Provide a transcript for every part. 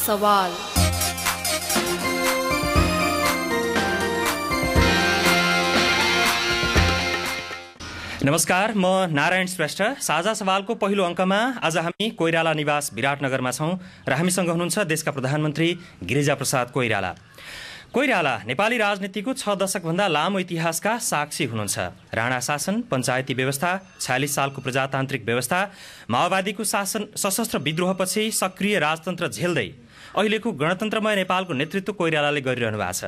सवाल। नमस्कार, म नारायण श्रेष्ठ। साझा सवालको पहिलो अङ्कमा आज हामी कोइराला निवास विराटनगरमा छौँ र हामीसँग हुनुहुन्छ देशका प्रधानमन्त्री गिरिजाप्रसाद कोइराला। कोइराला नेपाली राजनीतिको 6 दशकभन्दा लामो इतिहासका साक्षी हुनुहुन्छ। राणा शासन, पञ्चायती व्यवस्था, 46 सालको प्रजातान्त्रिक व्यवस्था, माओवादीको शासन, सशस्त्र विद्रोहपछि सक्रिय राजतन्त्र झेल्दै अहिलेको गणतन्त्रमय नेपालको नेतृत्व कोइरालाले गरिरहनु भएको छ।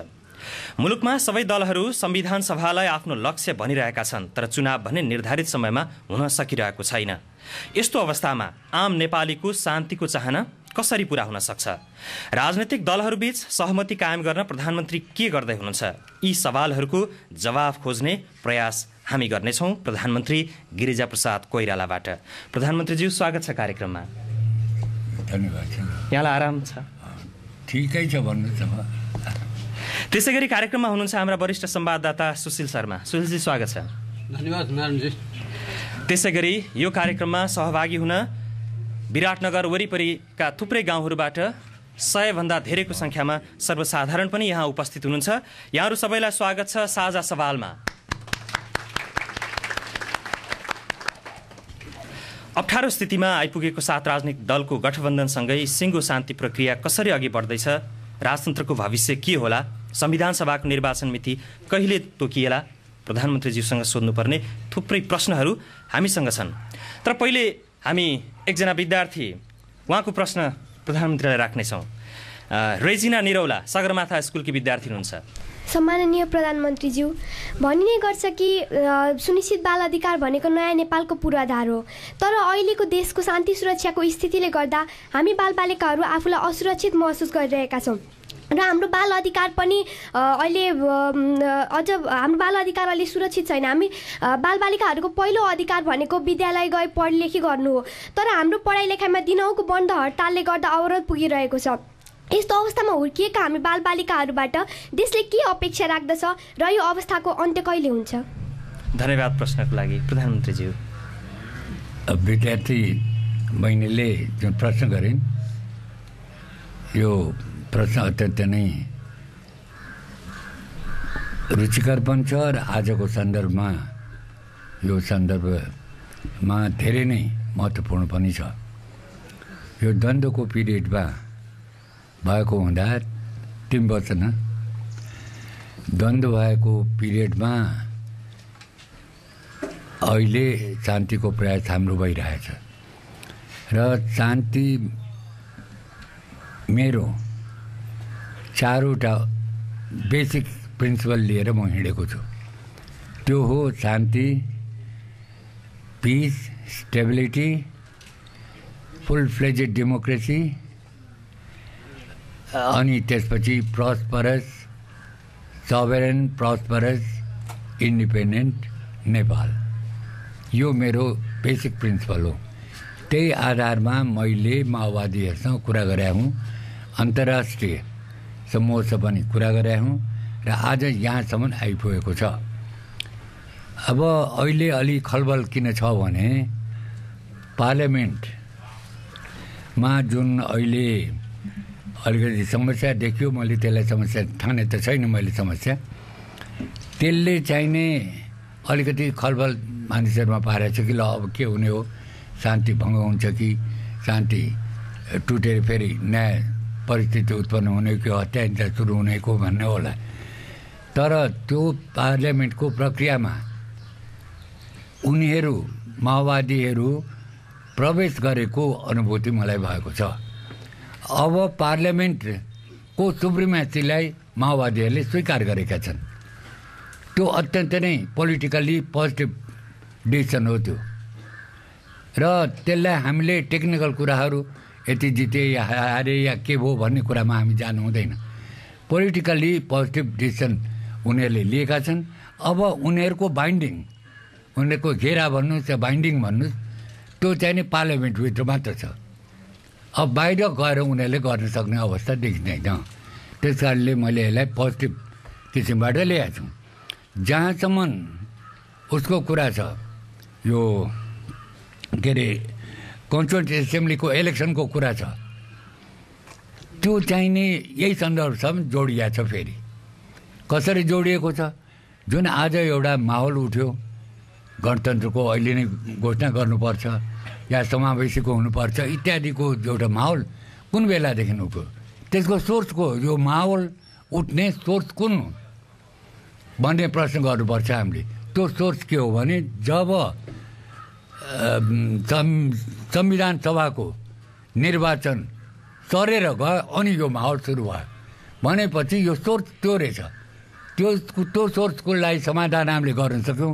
मुलुकमा सबै दलहरू संविधान सभालाई आफ्नो लक्ष्य भनिरहेका छन्, तर चुनाव भने निर्धारित समयमा हुन सकिरहेको छैन। यस्तो अवस्थामा आम नेपालीको शान्तिको चाहना कसरी पूरा हुन सक्छ? राजनीतिक दलहरूबीच सहमति कायम गर्न प्रधानमन्त्री के गर्दै हुनुहुन्छ? यी सवालहरूको जवाफ खोज्ने प्रयास हामी गर्नेछौँ प्रधानमन्त्री गिरिजाप्रसाद कोइरालाबाट। प्रधानमन्त्रीज्यू, स्वागत छ कार्यक्रममा। धन्यवाद। यहाँलाई आराम छ? ठिकै छ भन्नुहोस् न। त्यसै गरी कार्यक्रममा हुनुहुन्छ हाम्रा वरिष्ठ संवाददाता सुशील शर्मा। सुशीलजी, स्वागत छ। धन्यवाद नारायणजी। त्यसै गरी यो कार्यक्रममा सहभागी हुन विराटनगर वरिपरिका थुप्रै गाउँहरूबाट 100 भन्दा धेरैको संख्यामा सर्वसाधारण पनि यहाँ उपस्थित हुनुहुन्छ। यहाँहरू सबैलाई स्वागत छ साझा सवालमा। अप्ठ्यारो स्थितिमा आइपुगेको 7 राजनीतिक दलको गठबन्धनसँगै सिङ्गो शान्ति प्रक्रिया कसरी अघि बढ्दैछ? राजतन्त्रको भविष्य के होला? संविधान सभाको निर्वाचन मिति कहिले तोकिएला? प्रधानमन्त्रीज्यूसँग सोध्नुपर्ने थुप्रै प्रश्नहरू हामीसँग छन्। तर पहिले हामी एकजना विद्यार्थी, उहाँको प्रश्न प्रधानमन्त्रीलाई राख्नेछौँ। रेजिना निरौला सगरमाथा स्कुलकी विद्यार्थी हुनुहुन्छ। सम्माननीय प्रधानमन्त्रीज्यू, भनिने गर्छ कि सुनिश्चित बाल अधिकार भनेको नयाँ नेपालको पूर्वाधार हो। तर अहिलेको देशको शान्ति सुरक्षाको स्थितिले गर्दा हामी बालबालिकाहरू आफूलाई असुरक्षित महसुस गरिरहेका छौँ र हाम्रो बाल अधिकार पनि अहिले हाम्रो बाल अधिकार अहिले सुरक्षित छैन। हामी बालबालिकाहरूको पहिलो अधिकार भनेको विद्यालय गए पढलेखी गर्नु हो, तर हाम्रो पढाइ लेखाइमा दिनहुँको बन्द हडतालले गर्दा अवरोध पुगिरहेको छ। यस्तो अवस्थामा हुर्किएका हामी बालबालिकाहरूबाट देशले के अपेक्षा राख्दछ र यो अवस्थाको अन्त्य कहिले हुन्छ? धन्यवाद प्रश्नको लागि। प्रधानमन्त्रीज्यू, विद्यार्थी बहिनीले जुन प्रश्न गरिन्, यो प्रश्न अत्यन्त नै रुचिकर पनि छ र आजको सन्दर्भमा यो सन्दर्भमा धेरै नै महत्त्वपूर्ण पनि छ। यो द्वन्द्वको पिरियडमा भएको हुँदा 3 वर्ष न द्वन्द्व भएको पिरियडमा अहिले शान्तिको प्रयास हाम्रो भइरहेछ र शान्ति मेरो 4वटा बेसिक प्रिन्सिपल लिएर म हिँडेको छु। त्यो हो शान्ति, पिस, स्टेबिलिटी, फुल फ्लेजेड डेमोक्रेसी, अनि त्यसपछि प्रस्परस, सभरेन, प्रस्परस, इन्डिपेन्डेन्ट नेपाल। यो मेरो बेसिक प्रिन्सिपल हो। त्यही आधारमा मैले माओवादीहरूसँग कुरा गरेँ हुँ, अन्तर्राष्ट्रिय समूहसँग पनि कुरा गरेँ हुँ र आज यहाँसम्म आइपुगेको छ। अब अहिले अलि खलबल किन छ भने पार्लियामेन्टमा जुन अहिले अलिकति समस्या देखियो, मैले त्यसलाई समस्या ठाने त छैन मैले समस्या, त्यसले चाहिने अलिकति खलबल मानिसहरूमा पारेको छ कि ल अब के हुने हो, शान्ति भङ्ग हुन्छ कि शान्ति टुटेर फेरि नयाँ परिस्थिति उत्पन्न हुने कि हत्या हिंसा सुरु हुनेको भन्ने होला। तर त्यो पार्लियामेन्टको प्रक्रियामा उनीहरू माओवादीहरू प्रवेश गरेको अनुभूति मलाई भएको छ। अब पार्लियामेन्टको सुप्रिमेसीलाई माओवादीहरूले स्वीकार गरेका छन्। त्यो अत्यन्त नै पोलिटिकल्ली पोजिटिभ डिसिसन हो त्यो, र त्यसलाई हामीले टेक्निकल कुराहरू यति जिते या हारे या के भयो भन्ने कुरामा हामी जानु हुँदैन। पोलिटिकल्ली पोजिटिभ डिसिसन उनीहरूले लिएका छन्। अब उनीहरूको बाइन्डिङ, उनीहरूको घेरा भन्नुहोस् या बाइन्डिङ भन्नुहोस्, त्यो चाहिँ नि पार्लियामेन्टभित्र मात्र छ। अब बाहिर गएर उनीहरूले गर्न सक्ने अवस्था देखिँदैन। त्यस कारणले मैले यसलाई पोजिटिभ किसिमबाट ल्याएको छु। जहाँसम्म उसको कुरा छ, यो के अरे कन्स्टिट्युन्ट एसेम्ब्लीको इलेक्सनको कुरा छ, त्यो चाहिने यही सन्दर्भसम्म जोडिया छ। फेरि कसरी जोडिएको छ, जुन आज एउटा माहौल उठ्यो गणतन्त्रको, अहिले नै घोषणा गर्नुपर्छ या समावेशीको हुनुपर्छ इत्यादिको एउटा माहौल कुन बेलादेखि उठ्यो, त्यसको सोर्सको यो माहौल उठ्ने सोर्स कुन भन्ने प्रश्न गर्नुपर्छ हामीले। त्यो सोर्स के हो भने जब संविधान सभाको निर्वाचन सरेर गयो अनि यो माहौल सुरु भयो भनेपछि यो सोर्स त्यो रहेछ। त्यो सोर्सको लागि समाधान हामीले गर्न सक्यौँ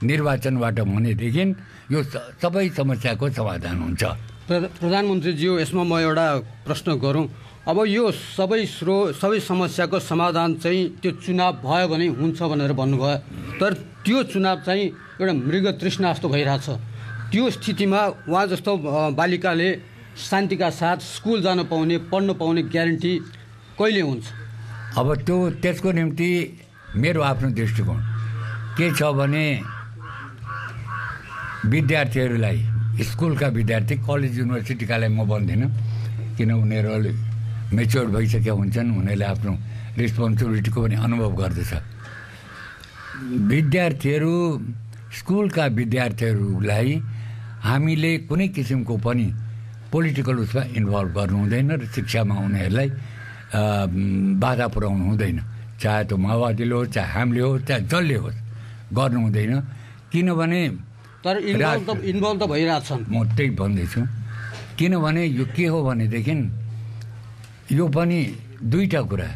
निर्वाचनबाट भनेदेखि यो सबै समस्याको समाधान हुन्छ। प्रधानमन्त्रीज्यू, यसमा म एउटा प्रश्न गरौँ। अब यो सबै समस्याको समाधान चाहिँ त्यो चुनाव भयो भने हुन्छ भनेर भन्नुभयो, तर त्यो चुनाव चाहिँ एउटा मृग तृष्णा जस्तो भइरहेछ। त्यो स्थितिमा उहाँ जस्तो बालिकाले शान्तिका साथ स्कुल जान पाउने, पढ्न पाउने ग्यारेन्टी कहिले हुन्छ? अब त्यसको निम्ति मेरो आफ्नो दृष्टिकोण के छ भने विद्यार्थीहरूलाई, स्कुलका विद्यार्थी, कलेज युनिभर्सिटीकालाई म भन्दिनँ किन उनीहरूले मेच्योर्ड भइसकेका हुन्छन्, उनीहरूले आफ्नो रेस्पोन्सिबिलिटीको पनि अनुभव गर्दछ। विद्यार्थीहरू, स्कुलका विद्यार्थीहरूलाई हामीले कुनै किसिमको पनि पोलिटिकल उसमा इन्भल्भ गर्नु हुँदैन र शिक्षामा उनीहरूलाई बाधा पुर्याउनु हुँदैन, चाहे त्यो माओवादीले होस्, चाहे हामीले होस्, चाहे जसले होस्, गर्नु हुँदैन। किनभने तर इन्भल्भ त भइरहेछन्। म त्यही भन्दैछु, किनभने यो के हो भनेदेखि यो पनि दुईवटा कुरा,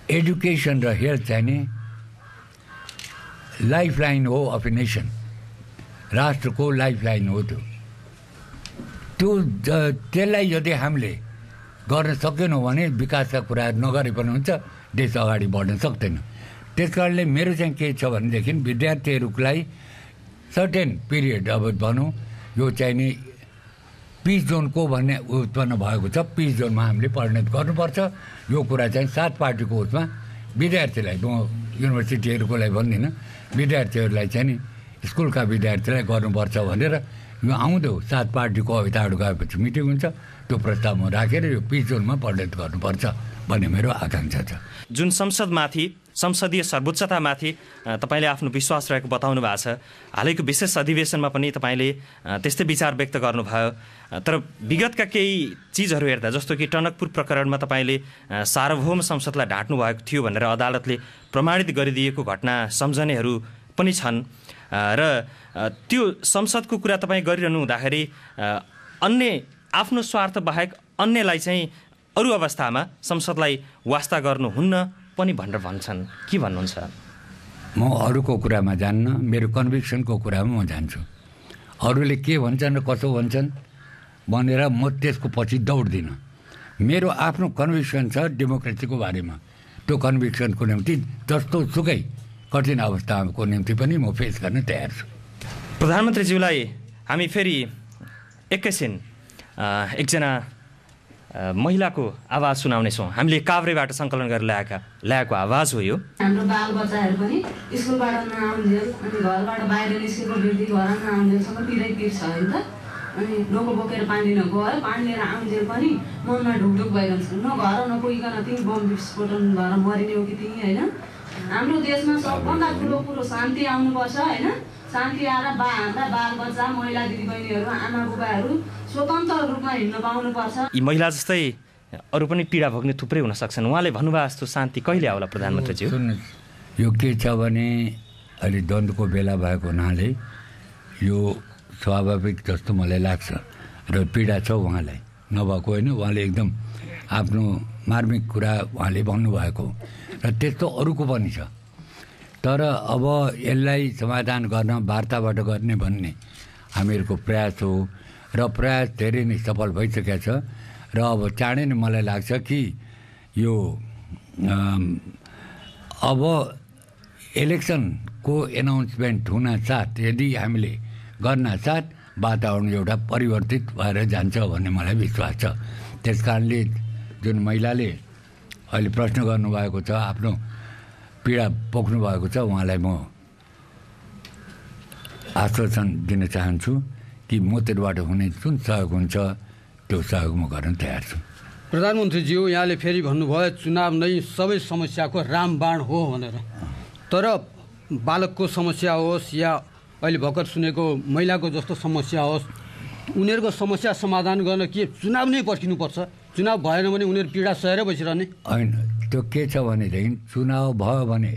एजुकेसन र हेल्थ चाहिने लाइफ लाइन हो अफ ए नेसन, राष्ट्रको लाइफ लाइन हो। त्यसलाई यदि हामीले गर्न सकेनौँ भने विकासका कुराहरू नगरे पनि हुन्छ, देश अगाडि बढ्न सक्दैन। त्यस कारणले मेरो चाहिँ के छ भनेदेखि विद्यार्थीहरूलाई सर्टेन पिरियड, अब भनौँ यो चाहिने पिस जोनको भन्ने उत्पन्न भएको छ, पिस जोनमा हामीले परिणत गर्नुपर्छ। यो कुरा चाहिँ 7 पार्टीको उसमा विद्यार्थीलाई, म युनिभर्सिटीहरूको लागि भन्दिनँ, विद्यार्थीहरूलाई चाहिँ नि स्कुलका विद्यार्थीलाई गर्नुपर्छ भनेर यो आउँदो 7 पार्टीको अभिताहरू गएपछि मिटिङ हुन्छ, त्यो प्रस्ताव म राखेर यो पिस जोनमा परिणत गर्नुपर्छ भन्ने मेरो आकाङ्क्षा छ। जुन संसदीय सर्वोच्चतामाथि तपाईँले आफ्नो विश्वास रहेको बताउनु भएको छ, हालैको विशेष अधिवेशनमा पनि तपाईँले त्यस्तै विचार व्यक्त गर्नुभयो। तर विगतका केही चिजहरू हेर्दा, जस्तो कि टनकपुर प्रकरणमा तपाईँले सार्वभौम संसदलाई ढाँट्नु भएको थियो भनेर अदालतले प्रमाणित गरिदिएको घटना सम्झनेहरू पनि छन् र त्यो संसदको कुरा तपाईँ गरिरहनु हुँदाखेरि अन्य आफ्नो स्वार्थ बाहेक अन्यलाई चाहिँ अरू अवस्थामा संसदलाई वास्ता गर्नुहुन्न पनि भनेर भन्छन्, के भन्नुहुन्छ? म अरूको कुरामा जान्न, मेरो कन्भिक्सनको कुरामा म जान्छु। अरूले के भन्छन् र कसो भन्छन् भनेर म त्यसको पछि दौड्दिनँ। मेरो आफ्नो कन्भिक्सन छ डेमोक्रेसीको बारेमा, त्यो कन्भिक्सनको निम्ति जस्तो सुकै कठिन अवस्थाको निम्ति पनि म फेस गर्न तयार छु। प्रधानमन्त्रीज्यूलाई हामी फेरि एकैछिन एकजना महिलाको आवाज सुनाउनेछौँ। हामीले काभ्रेबाट सङ्कलन गरेर ल्याएको आवाज हो यो। हाम्रो बालबच्चाहरू पनि स्कुलबाट नआउन्जेल अनि घरबाट बाहिर निस्केको व्यक्ति घर नआउन्जेलसम्म पिरै पिर छ होइन त। अनि डोको बोकेर पानी लिन गयो, पानी लिएर आउन्जेल पनि मनमा ढुकढुक भइरहन्छ, न घर नपुगिकन तिमी बम विस्फोटन भएर मरिने हो कि तिमी होइन। हाम्रो देशमा सबभन्दा ठुलो कुरो शान्ति आउनुपर्छ होइन। शान्ति आएर हाम्रा बालबच्चा, महिला दिदीबहिनीहरू, आमा बुबाहरू स्वतन्त्र रूपमा हिँड्न पाउनुपर्छ। यी महिला जस्तै अरू पनि पीडा भोग्ने थुप्रै हुन सक्छन्। उहाँले भन्नुभयो जस्तो शान्ति कहिले आउला प्रधानमन्त्रीज्यू? यो के छ भने अहिले द्वन्द्वको बेला भएको हुनाले यो स्वाभाविक जस्तो मलाई लाग्छ र पीडा छ उहाँलाई, नभएको होइन। उहाँले एकदम आफ्नो मार्मिक कुरा उहाँले भन्नुभएको र त्यस्तो अरूको पनि छ। तर अब यसलाई समाधान गर्न वार्ताबाट गर्ने भन्ने हामीहरूको प्रयास हो र प्रयास धेरै नै सफल भइसकेको छ र अब चाँडै नै मलाई लाग्छ कि यो अब इलेक्सनको एनाउन्समेन्ट हुन साथ यदि हामीले गर्न साथ वातावरण एउटा परिवर्तित भएर जान्छ भन्ने मलाई विश्वास छ। त्यस कारणले जुन महिलाले अहिले प्रश्न गर्नुभएको छ, आफ्नो पीडा पोख्नु भएको छ, उहाँलाई म आश्वासन दिन चाहन्छु कि म त्योबाट हुने जुन सहयोग हुन्छ त्यो सहयोग म गर्न तयार छु। प्रधानमन्त्रीज्यू यहाँले फेरि भन्नुभयो चुनाव नै सबै समस्याको रामबाण हो भनेर, तर बालकको समस्या होस् या अहिले भर्खर सुनेको महिलाको जस्तो समस्या होस्, उनीहरूको समस्या समाधान गर्न के चुनाव नै पर्खिनुपर्छ? चुनाव भएन भने उनीहरू पीडा सहेर बसिरहने होइन। त्यो के छ भनेदेखि चुनाव भयो भने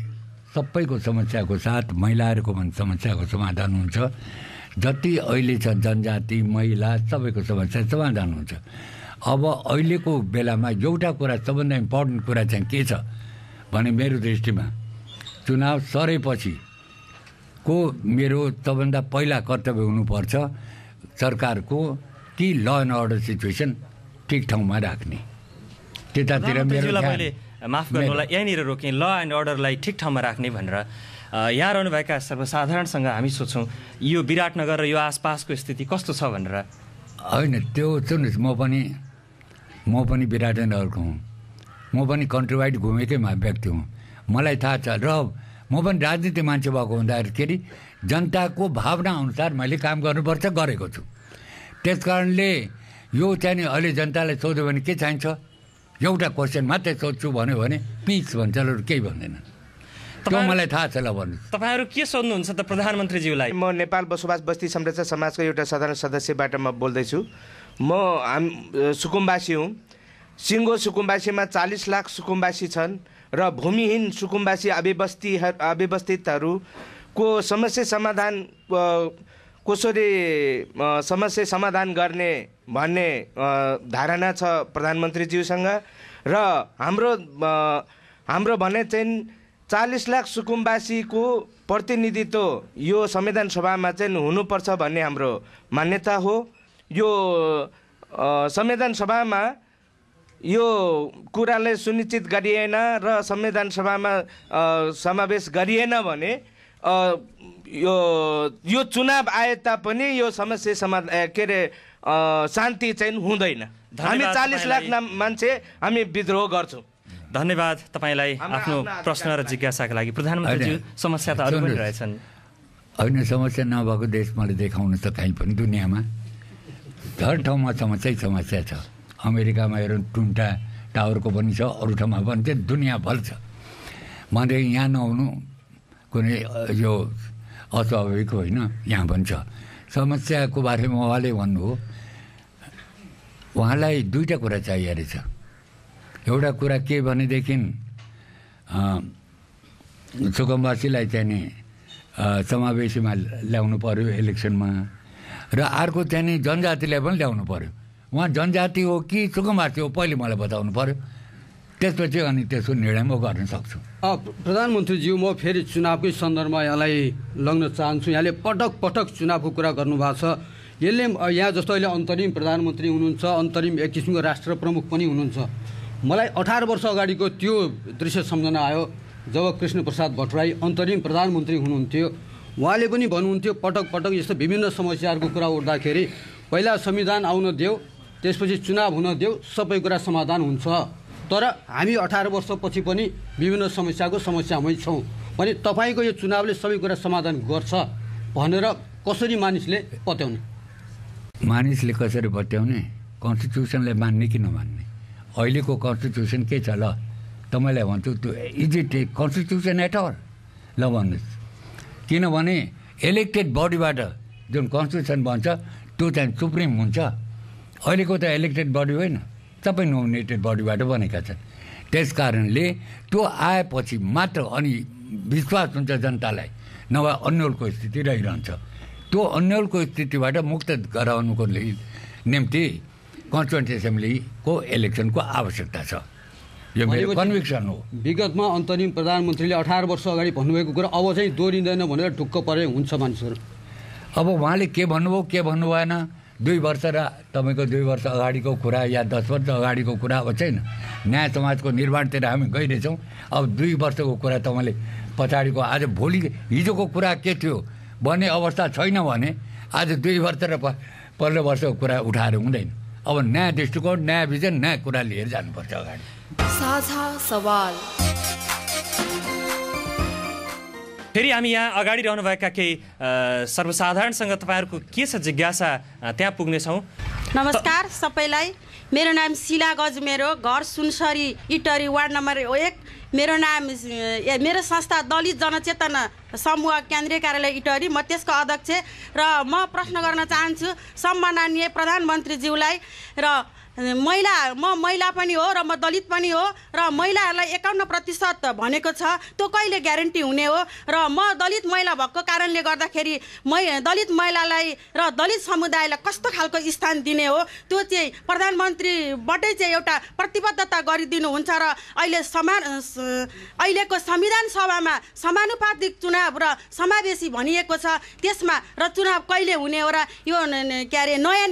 सबैको समस्याको साथ महिलाहरूको पनि समस्याको समाधान हुन्छ। जति अहिले छ जनजाति महिला सबैको समस्या समाधान हुन्छ। अब अहिलेको बेलामा एउटा कुरा सबभन्दा इम्पोर्टेन्ट कुरा चाहिँ के छ भने मेरो दृष्टिमा चुनाव सरेपछि को मेरो सबभन्दा पहिला कर्तव्य हुनुपर्छ सरकारको कि ल एन्ड अर्डर सिचुएसन ठिक ठाउँमा राख्ने। त्यतातिर मेरो माफ गर्नुहोला यहाँनिर रोकेँ, ल एन्ड अर्डरलाई ठिक ठाउँमा राख्ने भनेर यहाँ रहनुभएका सर्वसाधारणसँग हामी सोच्छौँ यो विराटनगर र यो आसपासको स्थिति कस्तो छ भनेर। होइन त्यो सुन्नुहोस्, म पनि विराटनगरको हुँ, म पनि कन्ट्री वाइड घुमेकै व्यक्ति हुँ, मलाई थाहा छ। र म पनि राजनीति मान्छे भएको हुँदाखेरि जनताको भावना अनुसार मैले काम गर्नुपर्छ गरेको छु। त्यस कारणले यो चाहिँ नि अहिले जनतालाई सोध्यो भने के चाहिन्छ एउटा क्वेसन मात्रै सोध्छु भन्यो भने पिस भन्छ, अरू केही भन्दैन। त्यो मलाई थाहा छ। ल भन्नुहोस् तपाईँहरू के सोध्नुहुन्छ त प्रधानमन्त्रीज्यूलाई? म नेपाल बसोबास बस्ती संरक्षण समाजको एउटा साधारण सदस्यबाट म बोल्दैछु। म सुकुम्बासी हुँ। सिङ्गो सुकुम्बासीमा 40 लाख सुकुम्बासी छन् र भूमिहीन सुकुम्बासी अव्यवस्थितहरूको समस्या समाधान कसरी समस्या समाधान गर्ने भन्ने धारणा छ प्रधानमन्त्रीज्यूसँग। र हाम्रो भने चाहिँ 40 लाख सुकुम्बासीको प्रतिनिधित्व यो संविधान सभामा चाहिँ हुनुपर्छ भन्ने हाम्रो मान्यता हो। यो संविधान सभामा यो कुरालाई सुनिश्चित गरिएन र संविधान सभामा समावेश गरिएन भने यो चुनाव आए तापनि यो समस्या समाधान के अरे शान्ति चाहिँ हुँदैन। हामी 40 लाख मान्छे हामी विद्रोह गर्छौँ। धन्यवाद तपाईँलाई आफ्नो प्रश्न र जिज्ञासाका लागि। प्रधानमन्त्रीज्यू समस्या त अरू पनि रहेछन्। होइन समस्या नभएको देश मैले देखाउनु त कहीँ पनि दुनियाँमा हर ठाउँमा समस्या छ। अमेरिकामा हेरौँ टुन्टा टावरको पनि छ, अरू ठाउँमा पनि चाहिँ दुनियाँभर छ। मैले यहाँ नआउनु कुनै यो अस्वाभाविक होइन, यहाँ पनि छ। समस्याको बारेमा उहाँले भन्नुभयो, उहाँलाई दुईवटा कुरा चाहिएको रहेछ। एउटा कुरा के भनेदेखि सुकुम्बासीलाई चाहिँ नि समावेशीमा ल्याउनु पर्यो इलेक्सनमा, र अर्को चाहिँ नि जनजातिलाई पनि ल्याउनु पर्यो। उहाँ जनजाति हो कि सुकुम्बासी हो पहिले मलाई बताउनु पर्यो, त्यसपछि अनि त्यसको निर्णय म गर्न सक्छु। प्रधानमन्त्रीज्यू म फेरि चुनावकै सन्दर्भमा यहाँलाई लग्न चाहन्छु। यहाँले पटक पटक चुनावको कुरा गर्नुभएको छ। यसले यहाँ जस्तो अहिले अन्तरिम प्रधानमन्त्री हुनुहुन्छ, अन्तरिम एक किसिमको राष्ट्र प्रमुख पनि हुनुहुन्छ। मलाई 18 वर्ष अगाडिको त्यो दृश्य सम्झना आयो जब कृष्णप्रसाद भट्टराई अन्तरिम प्रधानमन्त्री हुनुहुन्थ्यो। उहाँले पनि भन्नुहुन्थ्यो पटक पटक यस्तो विभिन्न समस्याहरूको कुरा उठ्दाखेरि पहिला संविधान आउन देऊ, त्यसपछि चुनाव हुन देऊ, सबै कुरा समाधान हुन्छ। तर हामी 18 वर्षपछि पनि विभिन्न समस्याको समस्यामै छौँ भने तपाईँको यो चुनावले सबै कुरा समाधान गर्छ भनेर कसरी मानिसले पत्याउने? मानिसले कसरी पत्याउने? कन्स्टिट्युसनलाई मान्ने कि नमान्ने? अहिलेको कन्स्टिट्युसन के छ? ल तपाईँलाई भन्छु, त्यो is it a constitution at all? ल भन्नुहोस्। किनभने इलेक्टेड बडीबाट जुन कन्स्टिट्युसन बन्छ त्यो चाहिँ सुप्रिम हुन्छ। अहिलेको त इलेक्टेड बडी होइन, सबै नोमिनेटेड बडीबाट बनेका छन्। त्यस कारणले त्यो आएपछि मात्र अनि विश्वास हुन्छ जनतालाई, नभए अन्यलको स्थिति रहिरहन्छ। त्यो अन्यलको स्थितिबाट मुक्त गराउनुको निम्ति कन्स्टिट्युन्ट एसेम्ब्लीको इलेक्सनको आवश्यकता छ। यो मेरो कन्भिक्सन हो। विगतमा अन्तरिम प्रधानमन्त्रीले 18 वर्ष अगाडि भन्नुभएको कुरा अब चाहिँ दोहोरिँदैन भनेर ढुक्क परे हुन्छ मानिसहरू। अब उहाँले के भन्नुभयो के भन्नु भएन, 2 वर्ष र तपाईँको 2 वर्ष अगाडिको कुरा या 10 वर्ष अगाडिको कुरा अब छैन। न्याय समाजको निर्माणतिर हामी गइरहेछौँ। अब 2 वर्षको कुरा तपाईँले पछाडिको आज भोलि हिजोको कुरा के थियो भन्ने अवस्था छैन भने आज 2 वर्ष र 15 वर्षको कुरा उठाएर हुँदैन। अब नयाँ दृष्टिकोण, नयाँ भिजन, नयाँ कुरा लिएर जानुपर्छ अगाडि। साझा सवाल। फेरि हामी यहाँ अगाडि रहनुभएका केही सर्वसाधारणसँग तपाईँहरूको के छ जिज्ञासा त्यहाँ पुग्नेछौँ। नमस्कार सबैलाई, मेरो नाम शिला गजमेरो, घर सुनसरी इटरी वार्ड नम्बर 1। मेरो संस्था दलित जनचेतना समूह केन्द्रीय कार्यालय इटरी, म त्यसको अध्यक्ष र म प्रश्न गर्न चाहन्छु सम्माननीय प्रधानमन्त्रीज्यूलाई। र महिला पनि हो र म दलित पनि हो र महिलाहरूलाई 51% भनेको छ, त्यो कहिले ग्यारेन्टी हुने हो? र म दलित महिला भएको कारणले गर्दाखेरि दलित महिलालाई र दलित समुदायलाई कस्तो खालको स्थान दिने हो? त्यो चाहिँ प्रधानमन्त्रीबाटै चाहिँ एउटा प्रतिबद्धता गरिदिनुहुन्छ। र अहिलेको संविधान सभामा समानुपातिक चुनाव र समावेशी भनिएको छ, त्यसमा र चुनाव कहिले हुने हो? र यो के अरे नयाँ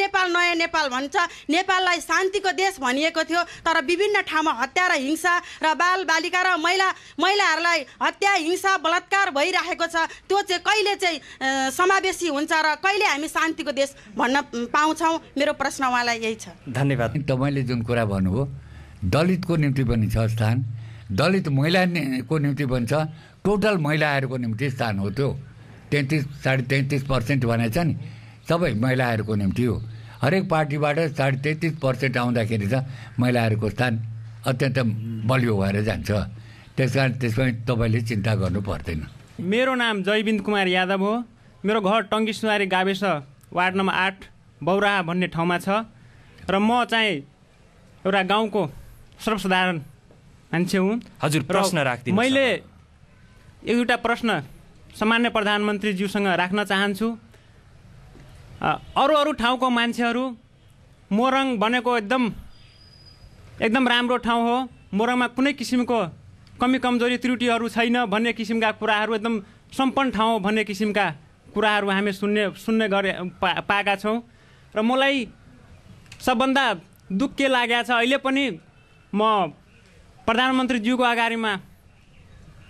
नेपाल भन्छ, नेपाललाई शान्तिको देश भनिएको थियो, तर विभिन्न ठाउँमा हत्या र हिंसा र बालबालिका र महिलाहरूलाई हत्या हिंसा बलात्कार भइरहेको छ। त्यो चाहिँ कहिले चाहिँ समावेशी हुन्छ र कहिले हामी शान्तिको देश भन्न पाउँछौँ? मेरो प्रश्न उहाँलाई यही छ। धन्यवाद। तपाईँले जुन कुरा भन्नुभयो, दलितको निम्ति पनि छ स्थान, दलित महिलाको निम्ति पनि छ, टोटल महिलाहरूको निम्ति स्थान हो। त्यो 33.33% भनेको छ नि, सबै महिलाहरूको निम्ति हो। हरेक पार्टीबाट 33.33% आउँदाखेरि त महिलाहरूको स्थान अत्यन्त बलियो भएर जान्छ। त्यसकारण त्यसमा तपाईँले चिन्ता गर्नु पर्दैन। मेरो नाम जयबिन्द कुमार यादव हो। मेरो घर टङ्गिसुवारी गाविस वार्ड नम्बर 8 बौराहा भन्ने ठाउँमा छ र म चाहिँ एउटा गाउँको सर्वसाधारण मान्छे हुँ। हजुर, प्रश्न राख्दिनु। मैले एउटा प्रश्न सामान्य प्रधानमन्त्रीज्यूसँग राख्न चाहन्छु। अरू ठाउँको मान्छेहरू मोरङ भनेको एकदम राम्रो ठाउँ हो, मोरङमा कुनै किसिमको कमी कमजोरी त्रुटिहरू छैन भन्ने किसिमका कुराहरू, एकदम सम्पन्न ठाउँ भन्ने किसिमका कुराहरू हामी सुन्ने पाएका छौँ। र मलाई सबभन्दा दुःख के लागेको छ, अहिले पनि म प्रधानमन्त्रीज्यूको अगाडिमा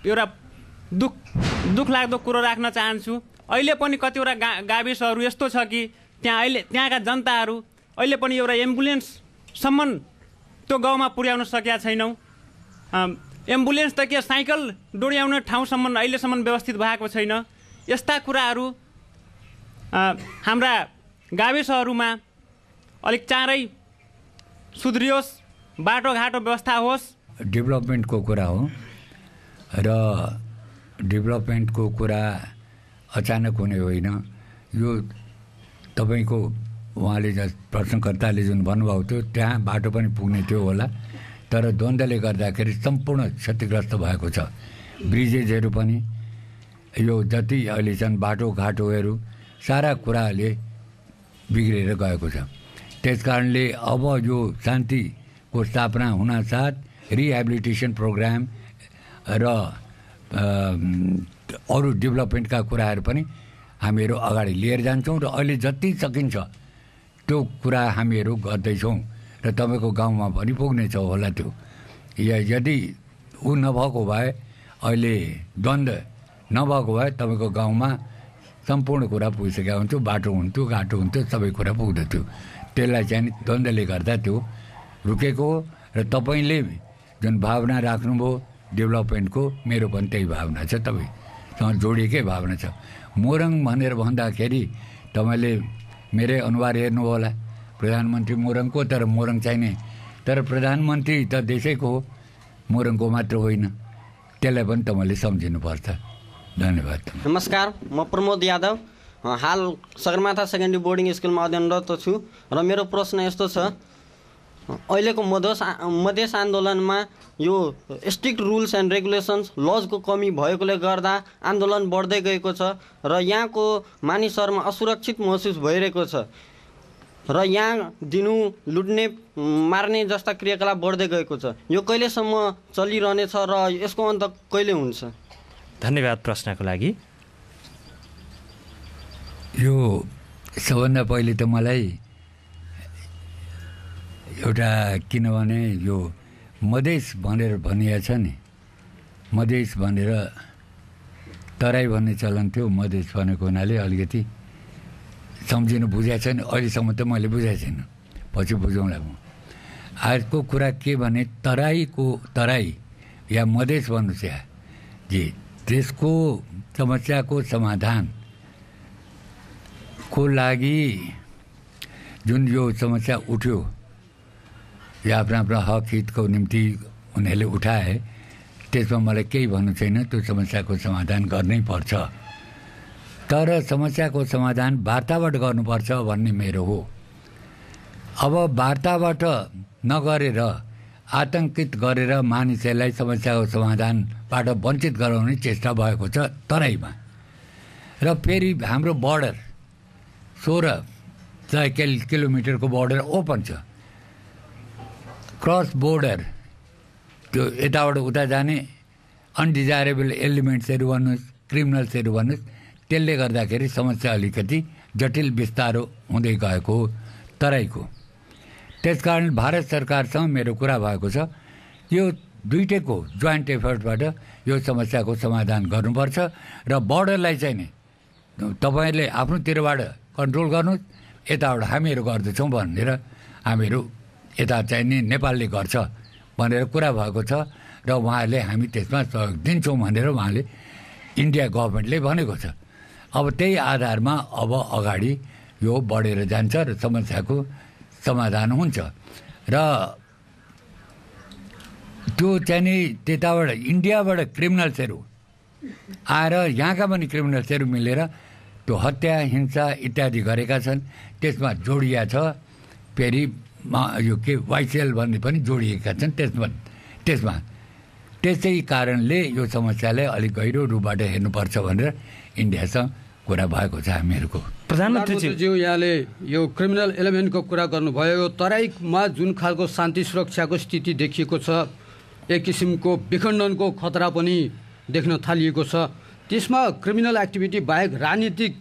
एउटा दुःख लाग्दो कुरो राख्न चाहन्छु। अहिले पनि कतिवटा गाविसहरू यस्तो छ कि त्यहाँका जनताहरू अहिले पनि एउटा एम्बुलेन्ससम्म त्यो गाउँमा पुर्याउन सकेका छैनौँ। एम्बुलेन्स त के, साइकल डोर्याउने ठाउँसम्म अहिलेसम्म व्यवस्थित भएको छैन। यस्ता कुराहरू हाम्रा गाविसहरूमा अलिक चाँडै सुध्रियोस्, बाटोघाटो व्यवस्था होस्। डेभलपमेन्टको कुरा हो र डेभलपमेन्टको कुरा अचानक हुने होइन। यो तपाईँको उहाँले प्रश्नकर्ताले जुन भन्नुभएको थियो त्यहाँ बाटो पनि पुग्ने थियो होला, तर द्वन्द्वले गर्दाखेरि सम्पूर्ण क्षतिग्रस्त भएको छ। ब्रिजेजहरू पनि यो जति अहिले छन् बाटोघाटोहरू सारा कुराले बिग्रेर गएको छ। त्यसकारणले अब यो शान्तिको स्थापना हुनासाथ रिहेबिलिटेसन प्रोग्राम र अरू डेभलपमेन्टका कुराहरू पनि हामीहरू अगाडि लिएर जान्छौँ र अहिले जति सकिन्छ त्यो कुरा हामीहरू गर्दैछौँ र तपाईँको गाउँमा पनि पुग्नेछ होला। त्यो यदि ऊ नभएको भए, अहिले द्वन्द्व नभएको भए तपाईँको गाउँमा सम्पूर्ण कुरा पुगिसकेका हुन्थ्यो, बाटो हुन्थ्यो, घाटो हुन्थ्यो, सबै कुरा पुग्दथ्यो। त्यसलाई चाहिँ द्वन्द्वले गर्दा त्यो रुकेको हो। र तपाईँले जुन भावना राख्नुभयो डेभलपमेन्टको, मेरो पनि त्यही भावना छ, तपाईँसँग जोडिएकै भावना छ। मोरङ भनेर भन्दाखेरि तपाईँले मेरै अनुहार हेर्नु होला, प्रधानमन्त्री मोरङको, तर मोरङ चाहिने, तर प्रधानमन्त्री त देशैको हो, मोरङको मात्र होइन। त्यसलाई पनि तपाईँले सम्झिनुपर्छ। धन्यवाद। नमस्कार, म प्रमोद यादव, हाल सगरमाथा सेकेन्डरी बोर्डिङ स्कुलमा अध्ययनरत छु र मेरो प्रश्न यस्तो छ। अहिलेको मधेस आन्दोलनमा यो स्ट्रिक्ट रुल्स एन्ड रेगुलेसन्स लजको कमी भएकोले गर्दा आन्दोलन बढ्दै गएको छ र यहाँको मानिसहरूमा असुरक्षित महसुस भइरहेको छ र यहाँ दिनु लुट्ने मार्ने जस्ता क्रियाकलाप बढ्दै गएको छ। यो कहिलेसम्म चलिरहनेछ र यसको अन्त कहिले हुन्छ? धन्यवाद प्रश्नको लागि। यो सबभन्दा पहिले त मलाई एउटा, किनभने यो मधेस भनेर भनिएको छ नि, मधेस भनेर तराई भन्ने चलन थियो, मधेस भनेको हुनाले अलिकति सम्झिनु बुझाएको छैन, अहिलेसम्म त मैले बुझाएको छैन, पछि बुझौँला। म आजको कुरा के भने तराई या मधेस भन्नुहोस् या जी, त्यसको समस्याको समाधानको लागि जुन यो समस्या उठ्यो या आफ्ना आफ्ना हक हितको निम्ति उनीहरूले उठाए त्यसमा मलाई केही भन्नु छैन। त्यो समस्याको समाधान गर्नै पर्छ, तर समस्याको समाधान वार्ताबाट गर्नुपर्छ भन्ने मेरो हो। अब वार्ताबाट नगरेर आतङ्कित गरेर मानिसहरूलाई समस्याको समाधानबाट वञ्चित गराउने चेष्टा भएको छ तराईमा। र फेरि हाम्रो बोर्डर 16 किलोमिटरको बोर्डर ओपन छ। क्रस बोर्डर त्यो यताबाट उता जाने अनडिजायरेबल एलिमेन्ट्सहरू भन्नुहोस्, क्रिमिनल्सहरू भन्नुहोस्, त्यसले गर्दाखेरि समस्या अलिकति जटिल बिस्तारो हुँदै गएको हो तराईको। त्यसकारण भारत सरकारसँग मेरो कुरा भएको छ, यो दुईटैको जोइन्ट एफर्टबाट यो समस्याको समाधान गर्नुपर्छ र बोर्डरलाई चाहिँ नि तपाईँहरूले आफ्नोतिरबाट कन्ट्रोल गर्नुहोस्, यताबाट हामीहरू गर्दैछौँ भनेर हामीहरू यता चाहिँ नि नेपालले गर्छ भनेर कुरा भएको छ र उहाँहरूले हामी त्यसमा सहयोग दिन्छौँ भनेर उहाँले इन्डिया गभर्मेन्टले भनेको छ। अब त्यही आधारमा अब अगाडि यो बढेर जान्छ र समस्याको समाधान हुन्छ। र त्यो चाहिँ नि त्यताबाट इन्डियाबाट क्रिमिनल्सहरू आएर यहाँका पनि क्रिमिनल्सहरू मिलेर त्यो हत्या हिंसा इत्यादि गरेका छन्, त्यसमा जोडिया छ। फेरि यो के वाइसिएल भन्ने पनि जोडिएका छन् त्यसमा। त्यसै कारणले यो समस्यालाई अलिक गहिरो रूपबाट हेर्नुपर्छ भनेर इन्डियासँग कुरा भएको छ हामीहरूको। प्रधानमन्त्रीज्यू यहाँले यो क्रिमिनल एलिमेन्टको कुरा गर्नुभयो। यो तराईमा जुन खालको शान्ति सुरक्षाको स्थिति देखिएको छ, एक किसिमको विखण्डनको खतरा पनि देख्न थालिएको छ, त्यसमा क्रिमिनल एक्टिभिटी बाहेक राजनीतिक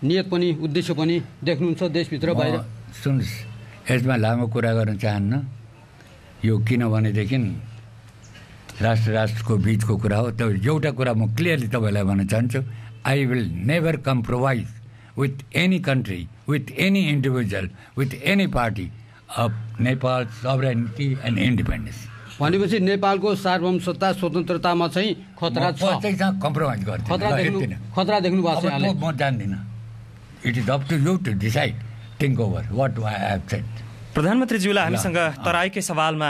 नियत पनि उद्देश्य पनि देख्नुहुन्छ देशभित्र बाहिर? सुन्नुहोस्, यसमा लामो कुरा गर्न चाहन्न। यो किनभनेदेखि राष्ट्रको बिचको कुरा हो। तर एउटा कुरा म क्लियरली तपाईँलाई भन्न चाहन्छु, I will never compromise with any country, with any individual, with any party of Nepal's sovereignty and independence. भनेपछि नेपालको सार्वभौमसत्ता स्वतन्त्रतामा चाहिँ खतरा छ। कम्प्रोमाइज गर्दैन, खतरा देख्नु भएको छ यहाँले? म जान्दिनँ। It is up to you to decide, think over what I have said. प्रधानमन्त्रीज्यूलाई हामीसँग तराईकै सवालमा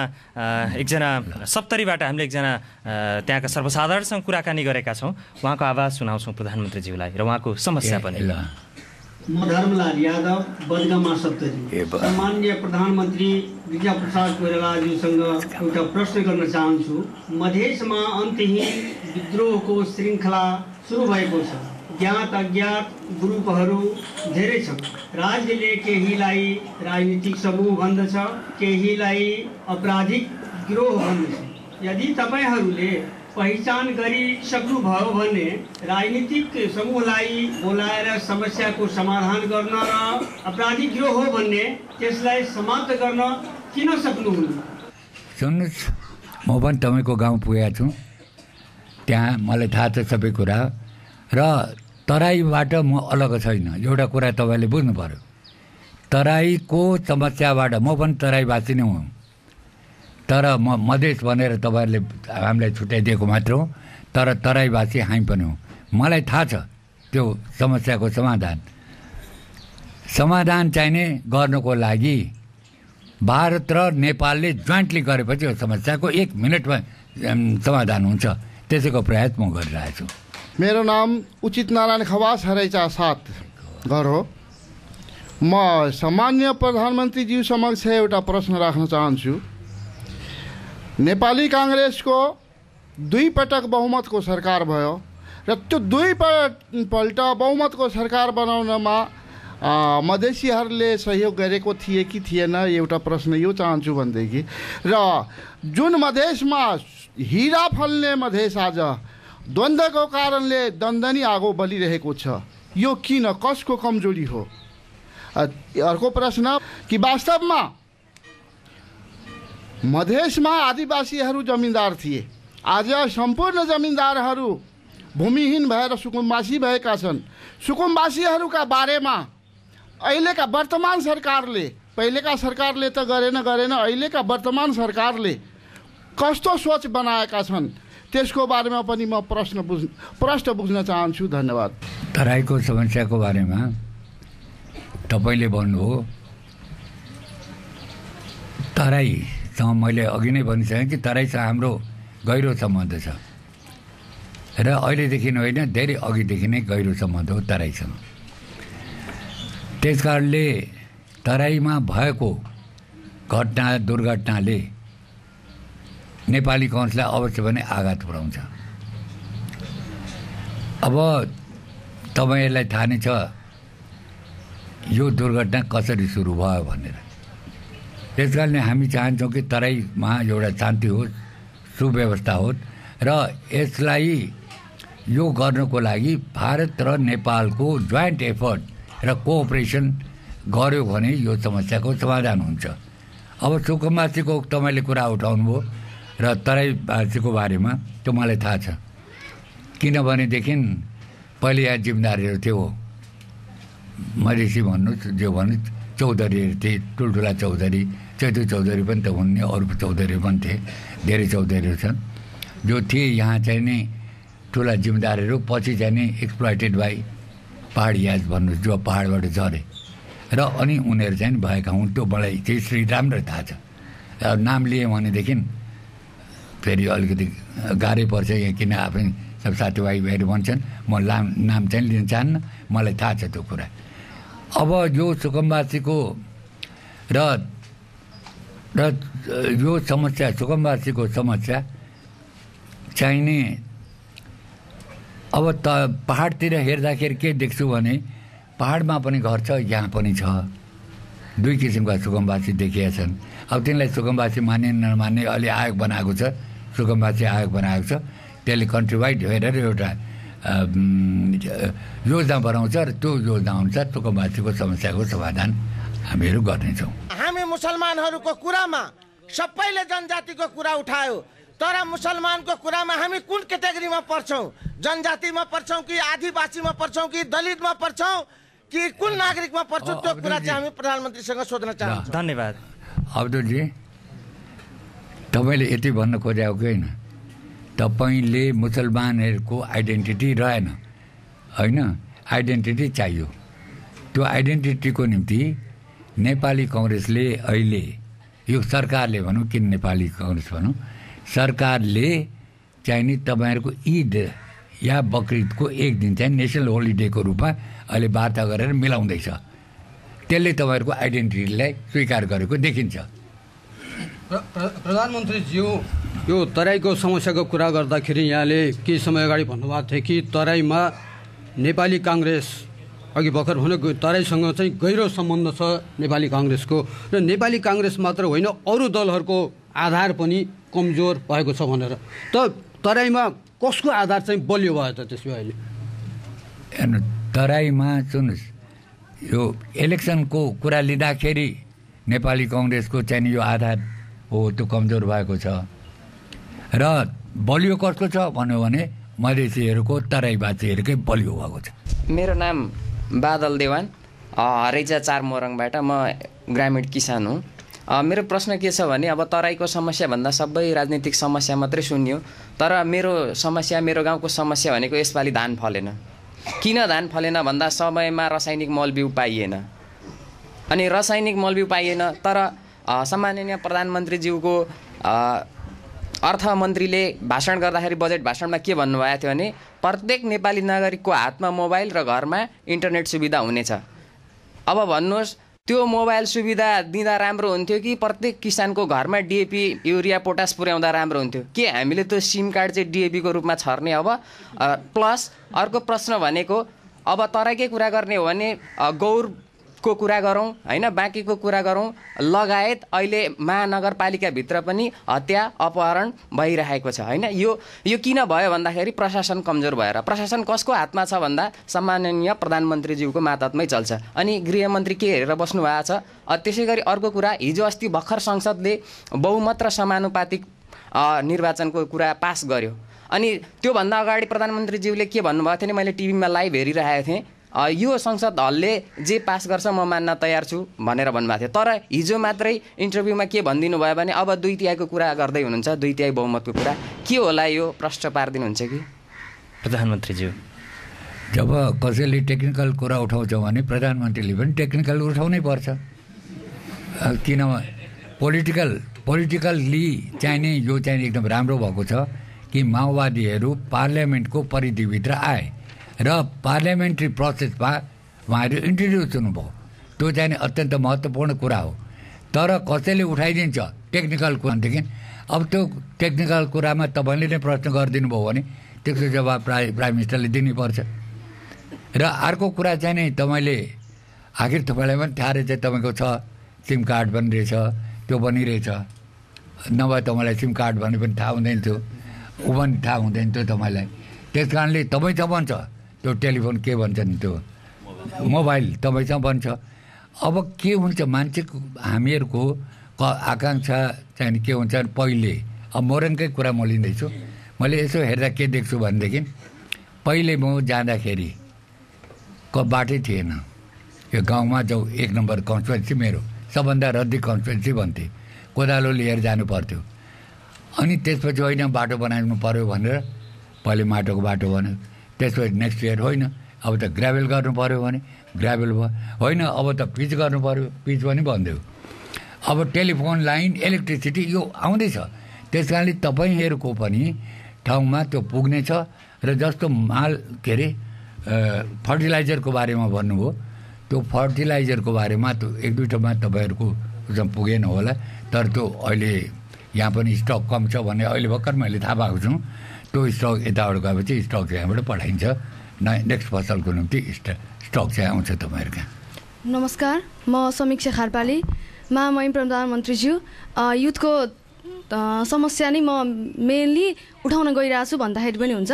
एकजना सप्तरीबाट हामीले एकजना त्यहाँका सर्वसाधारणसँग कुराकानी गरेका छौँ। उहाँको आवाज सुनाउँछौँ प्रधानमन्त्रीज्यूलाई र उहाँको समस्या पनि। म धर्मलाल यादव, बदगामा सप्तरी। माननीय प्रधानमन्त्री गिरिजा प्रसाद कोइरालाज्यूसँग एउटा प्रश्न गर्न चाहन्छु। मधेसमा अन्तहीन विद्रोहको श्रृङ्खला सुरु भएको छ। ज्ञात अज्ञात ग्रुपहरू धेरै छन्। राज्यले केहीलाई राजनीतिक समूह भन्दछ, केहीलाई आपराधिक गिरोह भन्दछ। यदि तपाईँहरूले पहिचान गरिसक्नुभयो भने राजनीतिक समूहलाई बोलाएर समस्याको समाधान गर्न र आपराधिक गिरोह हो भन्ने त्यसलाई समाप्त गर्न किन सक्नुहुन्न? सुन्नुहोस्, म पनि तपाईँको गाउँ पुगेको छु, त्यहाँ मलाई थाहा छ सबै कुरा। र तराईबाट म अलग छैन, एउटा कुरा तपाईँले बुझ्नु पऱ्यो। तराईको समस्याबाट म पनि तराईवासी नै हुँ, तर म मधेस भनेर तपाईँहरूले हामीलाई छुट्याइदिएको मात्र हो, तर तराईवासी हामी पनि हौँ। मलाई थाहा छ त्यो समस्याको समाधान चाहिने गर्नको लागि भारत र नेपालले जोइन्टली गरेपछि यो समस्याको 1 मिनटमा समाधान हुन्छ, त्यसैको प्रयास म गरिरहेको छु। मेरो नाम उचित नारायण खवास, हरैचा 7 घर हो। म सामान्य प्रधानमन्त्रीज्यू समक्ष एउटा प्रश्न राख्न चाहन्छु। नेपाली काङ्ग्रेसको 2 पटक बहुमतको सरकार भयो र त्यो 2 पल्ट बहुमतको सरकार बनाउनमा मधेसीहरूले सहयोग गरेको थिए कि थिएन, एउटा प्रश्न यो चाहन्छु भनेदेखि। र जुन मधेसमा हिरा फल्ने मधेस आज द्वन्द्वको कारणले दन्दनी आगो बलिरहेको छ, यो किन, कसको कमजोरी हो? अर्को प्रश्न कि वास्तवमा मधेसमा आदिवासीहरू जमिनदार थिए, आज सम्पूर्ण जमिनदारहरू भूमिहीन भएर सुकुम्बासी भएका छन्। सुकुम्बासीहरूका बारेमा अहिलेका वर्तमान सरकारले, पहिलेका सरकारले त गरेन, अहिलेका वर्तमान सरकारले कस्तो सोच बनाएका छन्? त्यसको बारेमा पनि म प्रश्न बुझ्न चाहन्छु। धन्यवाद। तराईको समस्याको बारेमा तपाईँले भन्नुभयो, तराईसँग मैले अघि नै भनिसकेँ कि तराईसँग हाम्रो गहिरो सम्बन्ध छ र अहिलेदेखि होइन धेरै अघिदेखि नै गहिरो सम्बन्ध हो तराईसँग। त्यस कारणले तराईमा भएको घटना दुर्घटनाले नेपाली काङ्ग्रेसलाई अवश्य पनि आघात पुर्याउँछ। अब तपाईँहरूलाई थाहा नै छ यो दुर्घटना कसरी सुरु भयो भनेर। त्यस कारणले हामी चाहन्छौँ कि तराईमा एउटा शान्ति होस्, सुव्यवस्था होस् र यसलाई यो गर्नको लागि भारत र नेपालको जोइन्ट एफर्ट र कोअपरेसन गर्यो भने यो समस्याको समाधान हुन्छ। अब सुकुम्बासीको तपाईँले कुरा उठाउनुभयो र तराईवासीको बारेमा त्यो मलाई थाहा छ, किनभनेदेखि पहिले यहाँ जिम्मेदारीहरू थियो, मधेसी भन्नुहोस् जो भन्नुहोस्, चौधरीहरू थिए, ठुल्ठुला चौधरी, चैतु चौधरी पनि त हुन्ने, अरू चौधरीहरू पनि थिए, धेरै चौधरीहरू छन् जो थिए यहाँ चाहिँ नि ठुला जिम्मेदारीहरू। पछि चाहिँ नि एक्सप्लोइटेड बाई पहाडियाज भन्नुहोस् जो पहाडबाट झरे र अनि उनीहरू चाहिँ भएका हुन्। त्यो मलाई चाहिँ श्री राम्रै थाहा छ। नाम लिए भनेदेखि फेरि अलिकति गाह्रै पर्छ यहाँ, किन आफै सब साथीभाइहरू भन्छन्, म नाम चाहिँ लिन चाहन्न, मलाई थाहा छ त्यो कुरा। अब यो सुकुम्बासीको र यो समस्या, सुकुम्बासीको समस्या चाहिने अब पहाडतिर हेर्दाखेरि के देख्छु भने पहाडमा पनि घर छ, यहाँ पनि छ। दुई किसिमका सुकुम्बासी देखिएका छन्। अब तिनलाई सुकुम्बासी मान्ने नमान्ने अलि आयोग बनाएको छ, सुकुम्बासी आयोग बनाएको छ। त्यसले कन्ट्रीवाइड हेरेर एउटा योजना बनाउँछ र त्यो योजना अनुसार सुकुम्बासीको समस्याको समाधान हामीहरू गर्नेछौँ। हामी मुसलमानहरूको कुरामा सबैले जनजातिको कुरा उठायो, तर मुसलमानको कुरामा हामी कुन क्याटेगोरीमा पर्छौँ? जनजातिमा पर्छौँ कि आदिवासीमा पर्छौँ कि दलितमा पर्छौँ कि कुन नागरिकमा पर्छौँ? त्यो कुरा चाहिँ हामी प्रधानमन्त्रीसँग सोध्न चाहन्छौँ। धन्यवाद। अब्दुलजी, तपाईँले यति भन्न खोजेको कि होइन, तपाईँले मुसलमानहरूको आइडेन्टिटी रहेन होइन, आइडेन्टिटी चाहियो। त्यो आइडेन्टिटीको निम्ति नेपाली काङ्ग्रेसले अहिले, यो सरकारले भनौँ, किन नेपाली काङ्ग्रेस भनौँ, सरकारले चाहिँ नि तपाईँहरूको ईद या बकरिदको एक दिन चाहिँ नेसनल होलिडेको रूपमा अहिले वार्ता गरेर मिलाउँदैछ। त्यसले तपाईँहरूको आइडेन्टिटीलाई स्वीकार गरेको देखिन्छ। प्रधानमन्त्रीज्यू, यो तराईको समस्याको कुरा गर्दाखेरि यहाँले केही समय अगाडि भन्नुभएको थियो कि तराईमा नेपाली काङ्ग्रेस, अघि भर्खर भनेको तराईसँग चाहिँ गहिरो सम्बन्ध छ नेपाली काङ्ग्रेसको, र नेपाली काङ्ग्रेस मात्र होइन अरू दलहरूको आधार पनि कमजोर भएको छ भनेर। त तराईमा कसको आधार चाहिँ बलियो भयो त त्यसो अहिले? हेर्नु, तराईमा सुन्नुहोस्, यो इलेक्सनको कुरा लिँदाखेरि नेपाली काङ्ग्रेसको चाहिँ यो आधार हो, त्यो कमजोर भएको छ। र बलियो कसको छ भन्यो भने मधेसीहरूको, तराईवासीहरूकै बलियो भएको छ। मेरो नाम बादल देवान, हरेजा 4 मोरङबाट, म ग्रामीण किसान हुँ। मेरो प्रश्न के छ भने, अब तराईको समस्याभन्दा सबै राजनीतिक समस्या मात्रै सुनियो, तर मेरो समस्या, मेरो गाउँको समस्या भनेको यसपालि धान फलेन। किन धान फलेन भन्दा समयमा रासायनिक मलबिउ पाइएन। अनि रासायनिक मलबिउ पाइएन, तर सम्माननीय प्रधानमन्त्रीज्यूको अर्थमन्त्रीले भाषण गर्दाखेरि, बजेट भाषणमा के भन्नुभएको थियो भने, प्रत्येक नेपाली नागरिकको हातमा मोबाइल र घरमा इन्टरनेट सुविधा हुनेछ। अब भन्नुहोस्, त्यो मोबाइल सुविधा दिँदा राम्रो हुन्थ्यो कि प्रत्येक किसानको घरमा डिएपी, युरिया, पोटास पुर्याउँदा राम्रो हुन्थ्यो? के हामीले त्यो सिम कार्ड चाहिँ डिएपीको रूपमा छर्ने? अब प्लस अर्को प्रश्न भनेको, अब तराईकै कुरा गर्ने हो भने गौरको कुरा गरौँ होइन, बाँकीको कुरा गरौँ, लगायत अहिले महानगरपालिकाभित्र पनि हत्या, अपहरण भइरहेको छ होइन। यो किन भयो भन्दाखेरि प्रशासन कमजोर भएर। प्रशासन कसको हातमा छ भन्दा सम्माननीय प्रधानमन्त्रीज्यूको मातहतमै चल्छ। अनि गृहमन्त्री के हेरेर बस्नु भएको छ? त्यसै गरी अर्को कुरा, हिजो अस्ति भर्खर संसदले बहुमत र समानुपातिक निर्वाचनको कुरा पास गर्यो। अनि त्योभन्दा अगाडि प्रधानमन्त्रीज्यूले के भन्नुभएको थियो भने, मैले टिभीमा लाइभ हेरिरहेको थिएँ, यो संसद हलले जे पास गर्छ म मान्न तयार छु भनेर भन्नुभएको थियो। तर हिजो मात्रै इन्टरभ्यूमा के भनिदिनु भयो भने अब 2/3 कुरा गर्दै हुनुहुन्छ, 2/3 बहुमतको कुरा। के होला यो प्रश्न पारिदिनुहुन्छ कि प्रधानमन्त्रीज्यू? जब कसैले टेक्निकल कुरा उठाउँछ भने प्रधानमन्त्रीले पनि टेक्निकल उठाउनै पर्छ। किन पोलिटिकल्ली चाहिने यो चाहिँ एकदम राम्रो भएको छ कि माओवादीहरू पार्लियामेन्टको परिधिभित्र आए र पार्लियामेन्ट्री प्रोसेसमा उहाँहरू इन्ट्रोड्युस हुनुभयो। त्यो चाहिँ अत्यन्त महत्त्वपूर्ण कुरा हो। तर कसैले उठाइदिन्छ टेक्निकल कुरादेखि, अब त्यो टेक्निकल कुरामा तपाईँले नै प्रश्न गरिदिनु भयो भने त्यसको जवाब प्राइम मिनिस्टरले दिनुपर्छ। र अर्को कुरा चाहिँ नि तपाईँले आखिर तपाईँलाई पनि थाहा रहेछ तपाईँको छ सिम कार्ड पनि रहेछ, त्यो पनि रहेछ, नभए तपाईँलाई सिम कार्ड भन्ने पनि थाहा हुँदैन थियो, ऊ पनि थाहा हुँदैन थियो तपाईँलाई। त्यस कारणले तपाईँसँग भन्छ त्यो टेलिफोन के भन्छन् त्यो मोबाइल तपाईँसँग भन्छ। अब के हुन्छ मान्छेको हामीहरूको आकाङ्क्षा चाहिँ के हुन्छ पहिले, अब मोरङकै कुरा म लिँदैछु, मैले यसो हेर्दा के देख्छु भनेदेखि पहिले म जाँदाखेरि बाटै थिएन। यो गाउँमा जो 1 नम्बर कन्स्टिट्युन्सी मेरो सबभन्दा रद्दी कन्स्टिट्युन्सी भन्थे, कोदालो लिएर जानु पर्थ्यो। अनि त्यसपछि होइन बाटो बनाउनु पऱ्यो भनेर पहिले माटोको बाटो भन्यो, त्यसपछि नेक्स्ट इयर होइन अब त ग्राभेल गर्नु पऱ्यो भने ग्राभेल भयो, होइन अब त पिच गर्नु पऱ्यो, पिच पनि भनिदियो। अब टेलिफोन लाइन इलेक्ट्रिसिटी यो आउँदैछ। त्यस कारणले तपाईँहरूको पनि ठाउँमा त्यो पुग्नेछ। र जस्तो के अरे फर्टिलाइजरको बारेमा भन्नुभयो, त्यो फर्टिलाइजरको बारेमा त्यो 1-2 तपाईँहरूको पुगेन होला, तर त्यो अहिले यहाँ पनि स्टक कम छ भन्ने अहिले भर्खर मैले थाहा पाएको छु। त्यो स्टक यताबाट गएपछि स्टक यहाँबाट पठाइन्छ, नेक्स्ट फसलको निम्ति स्टक चाहिँ आउँछ तपाईँहरूका। नमस्कार, म समीक्षा खारपाली, महामहिम प्रधानमन्त्रीज्यू। युथको समस्या नै म मेनली उठाउन गइरहेको छु भन्दाखेरि पनि हुन्छ।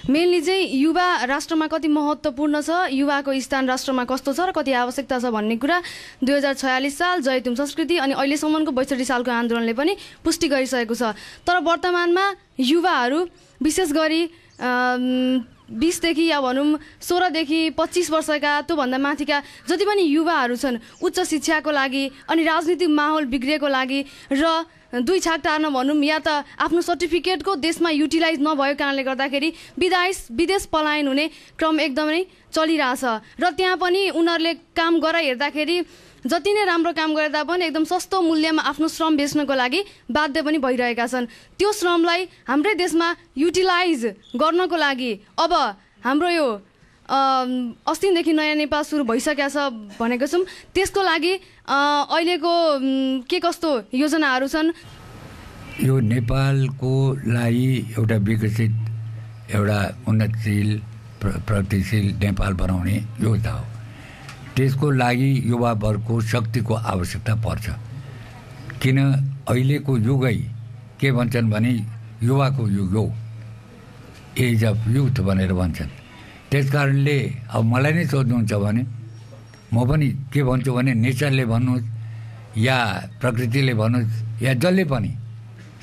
मेनली चाहिँ युवा राष्ट्रमा कति महत्त्वपूर्ण छ, युवाको स्थान राष्ट्रमा कस्तो छ र कति आवश्यकता छ भन्ने कुरा 2046 साल जयतुम संस्कृति अनि अहिलेसम्मको 62 सालको आन्दोलनले पनि पुष्टि गरिसकेको छ। तर वर्तमानमा युवाहरू विशेष गरी 20 देखि या भनौँ 16 देखि 25 वर्षका त्योभन्दा माथिका जति पनि युवाहरू छन् उच्च शिक्षाको लागि अनि राजनीतिक माहौल बिग्रिएको लागि र 2 छाक टार्न भनौँ या त आफ्नो सर्टिफिकेटको देशमा युटिलाइज नभएको कारणले गर्दाखेरि विदेश पलायन हुने क्रम एकदमै चलिरहेछ। र त्यहाँ पनि उनीहरूले काम गराइहेर्दाखेरि जति नै राम्रो काम गर्दा पनि एकदम सस्तो मूल्यमा आफ्नो श्रम बेच्नको लागि बाध्य पनि भइरहेका छन्। त्यो श्रमलाई हाम्रै देशमा युटिलाइज गर्नको लागि अब हाम्रो यो अस्तिदेखि नयाँ नेपाल सुरु भइसकेको छ भनेको छौँ। त्यसको लागि अहिलेको के कस्तो योजनाहरू छन्? यो नेपालको लागि एउटा विकसित एउटा उन्नतशील प्रगतिशील नेपाल बनाउने योजना हो। त्यसको लागि युवावर्गको शक्तिको आवश्यकता पर्छ। किन अहिलेको युगै के भन्छन् भने युवाको युग हो, एज अफ युथ भनेर भन्छन्। त्यस कारणले अब मलाई नै सोध्नुहुन्छ भने म पनि के भन्छु भने नेचरले भन्नुहोस् या प्रकृतिले भन्नुहोस् या जसले पनि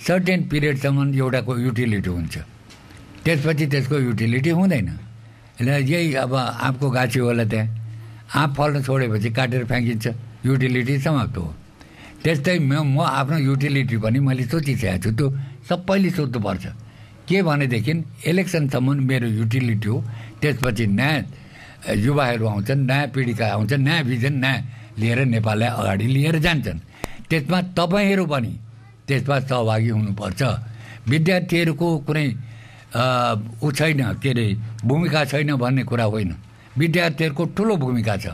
सर्टेन पिरियडसम्म एउटाको युटिलिटी हुन्छ, त्यसपछि त्यसको युटिलिटी हुँदैन। यही अब आँपको गाछी होला, त्यहाँ आँप फल्न छोडेपछि काटेर फ्याँकिन्छ, युटिलिटी समाप्त हो। त्यस्तै म आफ्नो युटिलिटी पनि मैले सोचिसकेको छु। त्यो सबैले सोध्नुपर्छ के भनेदेखि इलेक्सनसम्म मेरो युटिलिटी हो, त्यसपछि नयाँ युवाहरू आउँछन्, नयाँ पिँढीका आउँछन्, नयाँ भिजन नयाँ लिएर नेपाललाई अगाडि लिएर जान्छन्। त्यसमा तपाईँहरू पनि त्यसमा सहभागी हुनुपर्छ। विद्यार्थीहरूको कुनै ऊ छैन, के अरे भूमिका छैन भन्ने कुरा होइन, विद्यार्थीहरूको ठुलो भूमिका छ।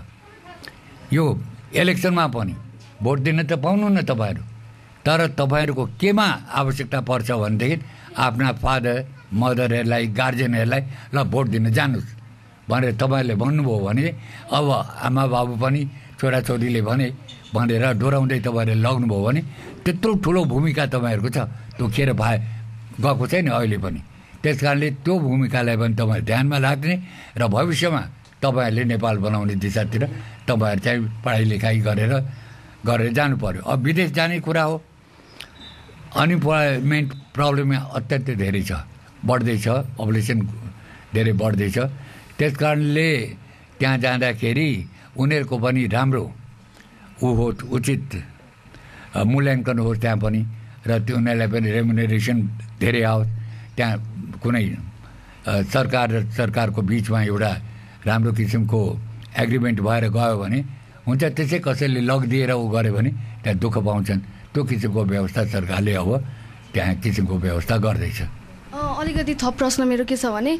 यो इलेक्सनमा पनि भोट दिन त पाउनु न तपाईँहरू, तर तपाईँहरूको केमा आवश्यकता पर्छ भनेदेखि आफ्ना फादर मदरहरूलाई गार्जेनहरूलाई ल भोट दिन जानुहोस् भनेर तपाईँहरूले भन्नुभयो भने अब आमा बाबु पनि छोराछोरीले भनेर डोराउँदै तपाईँहरूले लग्नुभयो भने त्यत्रो ठुलो भूमिका तपाईँहरूको छ, त्यो खेर भए गएको छैन अहिले पनि। त्यस कारणले त्यो भूमिकालाई पनि तपाईँ ध्यानमा राख्ने र भविष्यमा तपाईँहरूले नेपाल बनाउने दिशातिर तपाईँहरू चाहिँ पढाइ लेखाइ गरेर जानु पर्यो। अब विदेश जाने कुरा हो, अनइम्प्लोइमेन्ट प्रब्लम अत्यन्तै धेरै छ, बढ्दैछ, पपुलेसन धेरै बढ्दैछ। त्यस कारणले त्यहाँ जाँदाखेरि उनीहरूको पनि राम्रो उचित मूल्याङ्कन होस् त्यहाँ पनि र त्यो उनीहरूलाई पनि रेमुनेरेसन धेरै आओस् त्यहाँ कुनै सरकार र सरकारको बिचमा एउटा राम्रो किसिमको एग्रिमेन्ट भएर गयो भने हुन्छ त्यसै कसैले लगिदिएर ऊ गऱ्यो भने त्यहाँ दुःख पाउँछन् त्यो किसिमको व्यवस्था सरकारले अब त्यहाँ किसिमको व्यवस्था गर्दैछ अलिकति थप प्रश्न मेरो के छ भने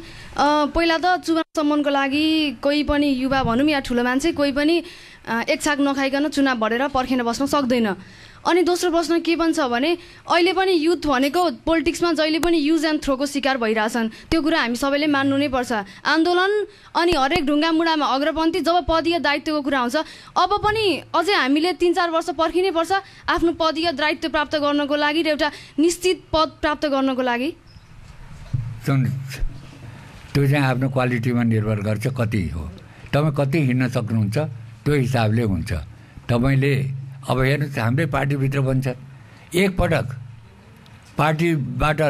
पहिला त चुनाव सम्मानको लागि कोही पनि युवा भनौँ या ठुलो मान्छे कोही पनि एक छाक नखाइकन चुनाव भरेर पर्खेर बस्न सक्दैन अनि दोस्रो प्रश्न के पनि छ भने अहिले पनि युथ भनेको पोलिटिक्समा जहिले पनि युज एन्ड थ्रोको शिकार भइरहेछन् त्यो कुरा हामी सबैले मान्नु नै पर्छ आन्दोलन अनि हरेक ढुङ्गा मुढामा अग्रपन्थी जब पदीय दायित्वको कुरा आउँछ अब पनि अझै हामीले 3-4 वर्ष पर्खिनै पर्छ आफ्नो पदीय दायित्व प्राप्त गर्नको लागि र एउटा निश्चित पद प्राप्त गर्नको लागि त्यो चाहिँ आफ्नो क्वालिटीमा निर्भर गर्छ कति हो तपाईँ कति हिँड्न सक्नुहुन्छ त्यो हिसाबले हुन्छ तपाईँले अब हेर्नुहोस् हाम्रै पार्टीभित्र भन्छ एकपटक पार्टीबाट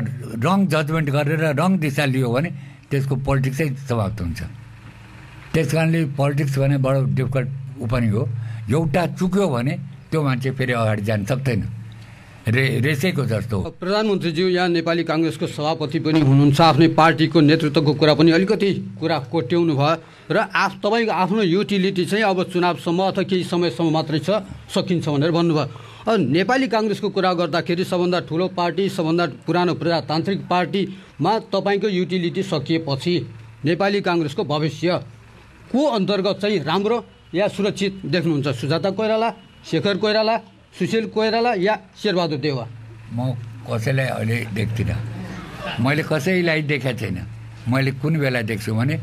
रङ जजमेन्ट गरेर रङ दिशा लियो भने त्यसको पोलिटिक्सै समाप्त हुन्छ त्यस कारणले पोलिटिक्स भने बडो डिफिकल्ट पनि हो एउटा चुक्यो भने त्यो मान्छे फेरि अगाडि जान सक्दैन रेसेको जस्तो प्रधानमन्त्रीज्यू यहाँ नेपाली काङ्ग्रेसको सभापति पनि हुनुहुन्छ आफ्नै पार्टीको नेतृत्वको कुरा पनि अलिकति कुरा कोट्याउनु भयो र तपाईँको आफ्नो युटिलिटी चाहिँ अब चुनावसम्म अथवा केही समयसम्म मात्रै सकिन्छ भनेर भन्नुभयो अब नेपाली काङ्ग्रेसको कुरा गर्दाखेरि सबभन्दा ठुलो पार्टी सबभन्दा पुरानो प्रजातान्त्रिक पार्टीमा तपाईँको युटिलिटी सकिएपछि नेपाली काङ्ग्रेसको भविष्यको अन्तर्गत चाहिँ राम्रो या सुरक्षित देख्नुहुन्छ सुजाता कोइराला शेखर कोइराला सुशील कोइराला या शेरबहादुर देउवा म कसैलाई अहिले देख्दिनँ मैले कसैलाई देखेको छैन मैले कुन बेला देख्छु भने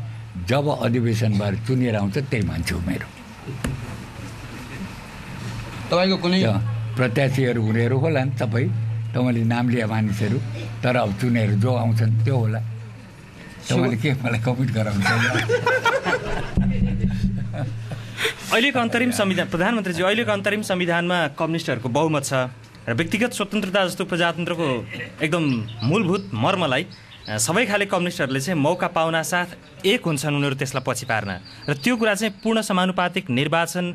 जब अधिवेशन भएर चुनिएर आउँछ त्यही मान्छे हो मेरो तपाईँको कुनै प्रत्याशीहरू हुनेहरू होला नि सबै तपाईँले नाम लिया मानिसहरू तर अब चुनेर जो आउँछन् त्यो होला तपाईँले के मलाई कमेन्ट गराउनु अहिलेको अन्तरिम संविधान प्रधानमन्त्रीजी अहिलेको अन्तरिम संविधानमा कम्युनिस्टहरूको बहुमत छ र व्यक्तिगत स्वतन्त्रता जस्तो प्रजातन्त्रको एकदम मूलभूत मर्मलाई सबै खाले कम्युनिस्टहरूले चाहिँ मौका पाउनासाथ एक हुन्छन् उनीहरू त्यसलाई पछि पार्न र त्यो कुरा चाहिँ पूर्ण समानुपातिक निर्वाचन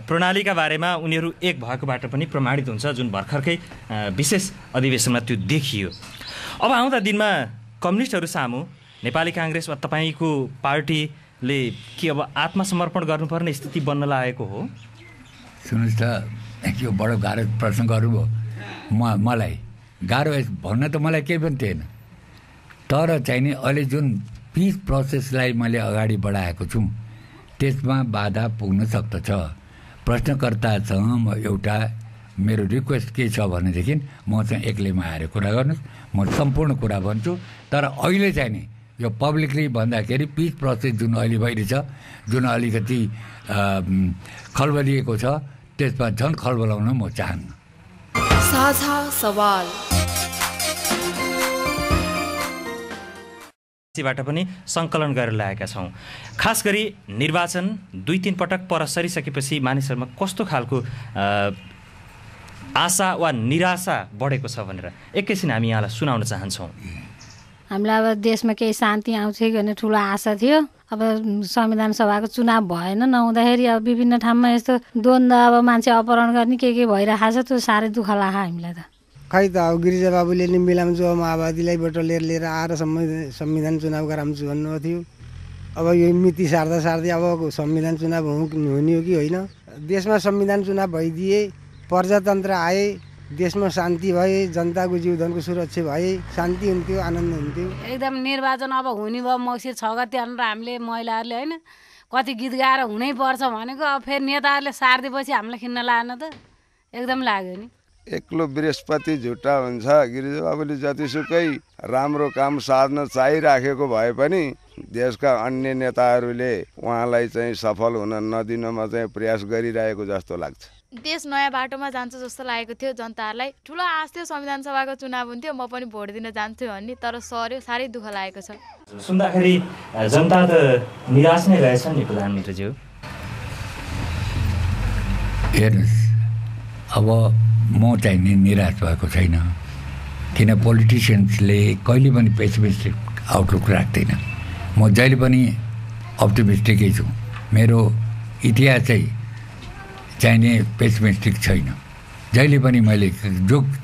प्रणालीका बारेमा उनीहरू एक भएकोबाट पनि प्रमाणित हुन्छ जुन भर्खरकै विशेष अधिवेशनमा त्यो देखियो अब आउँदा दिनमा कम्युनिस्टहरू सामु नेपाली काङ्ग्रेस वा तपाईँको पार्टीले के अब आत्मसमर्पण गर्नुपर्ने स्थिति बन्न लागेको हो सुन्नुहोस् त यो बडो गाह्रो प्रश्न गर्नुभयो मलाई गाह्रो भन्न त मलाई केही पनि थिएन तर चाहिँ नि अहिले जुन पिस प्रोसेसलाई मैले अगाडि बढाएको छु त्यसमा बाधा पुग्न सक्दछ प्रश्नकर्तासँग म एउटा मेरो रिक्वेस्ट के छ भनेदेखि म चाहिँ एक्लैमा आएर कुरा गर्नुहोस् म सम्पूर्ण कुरा भन्छु तर अहिले चाहिँ नि यो पब्लिकली भन्दाखेरि पिस प्रोसेस जुन अहिले भइरहेछ जुन अलिकति खलबलिएको छ त्यसमा झन् खलबलाउन म चाहन्न साझा सवाल बाट पनि सङ्कलन गरेर ल्याएका छौँ खास गरी निर्वाचन 2-3 पटक पर सरिसकेपछि मानिसहरूमा कस्तो खालको आशा वा निराशा बढेको छ भनेर एकैछिन हामी यहाँलाई सुनाउन चाहन्छौँ हामीलाई अब देशमा केही शान्ति आउँछ भन्ने ठुलो आशा थियो अब संविधान सभाको चुनाव भएन नहुँदाखेरि अब विभिन्न ठाउँमा यस्तो द्वन्द्व अब मान्छे अपहरण गर्ने के भइरहेको छ त्यो साह्रै दुःख लाग्यो हामीलाई त खै त अब गिरिजा बाबुले नि मिलाउँछु माओवादीलाई बटोलेर लिएर आएर संविधान चुनाव गराउँछु भन्नुभएको थियो अब यो मिति सार्दा अब संविधान चुनाव हुने हो कि होइन देशमा संविधान चुनाव भइदिए प्रजातन्त्र आए देशमा शान्ति भए जनताको जीवधनको सुरक्षा भए शान्ति हुन्थ्यो आनन्द हुन्थ्यो एकदम निर्वाचन अब हुने भयो मक्सिर 6 गते हामीले महिलाहरूले होइन कति गीत गाएर हुनै पर्छ भनेको अब फेरि नेताहरूले सारिदिएपछि हामीलाई खिन्न लागेन त एकदम लाग्यो नि एक्लो बृहस्पति झुट्टा हुन्छ गिरिजा बाबुले जतिसुकै राम्रो काम सार्न चाहिराखेको भए पनि देशका अन्य नेताहरूले उहाँलाई चाहिँ सफल हुन नदिनमा चाहिँ प्रयास गरिरहेको जस्तो लाग्छ देश नयाँ बाटोमा जान्छ जस्तो लागेको थियो जनताहरूलाई ठुलो आश थियो संविधान सभाको चुनाव हुन्थ्यो म पनि भोट दिन जान्छु भन्ने तर सर्यो साह्रै दुःख लागेको छ सुन्दाखेरि जनता त निराश नै रहेछ नि प्रधानमन्त्रीज्यू हेर्नुहोस् अब म चाहिँ नि निराश भएको छैन किन पोलिटिसियन्सले कहिले पनि पेसिमिस्टिक आउटलुक राख्दैन म जहिले पनि अप्टिमिस्टिकै छु मेरो इतिहास चाहिने पेसिमिस्टिक छैन। जहिले पनि मैले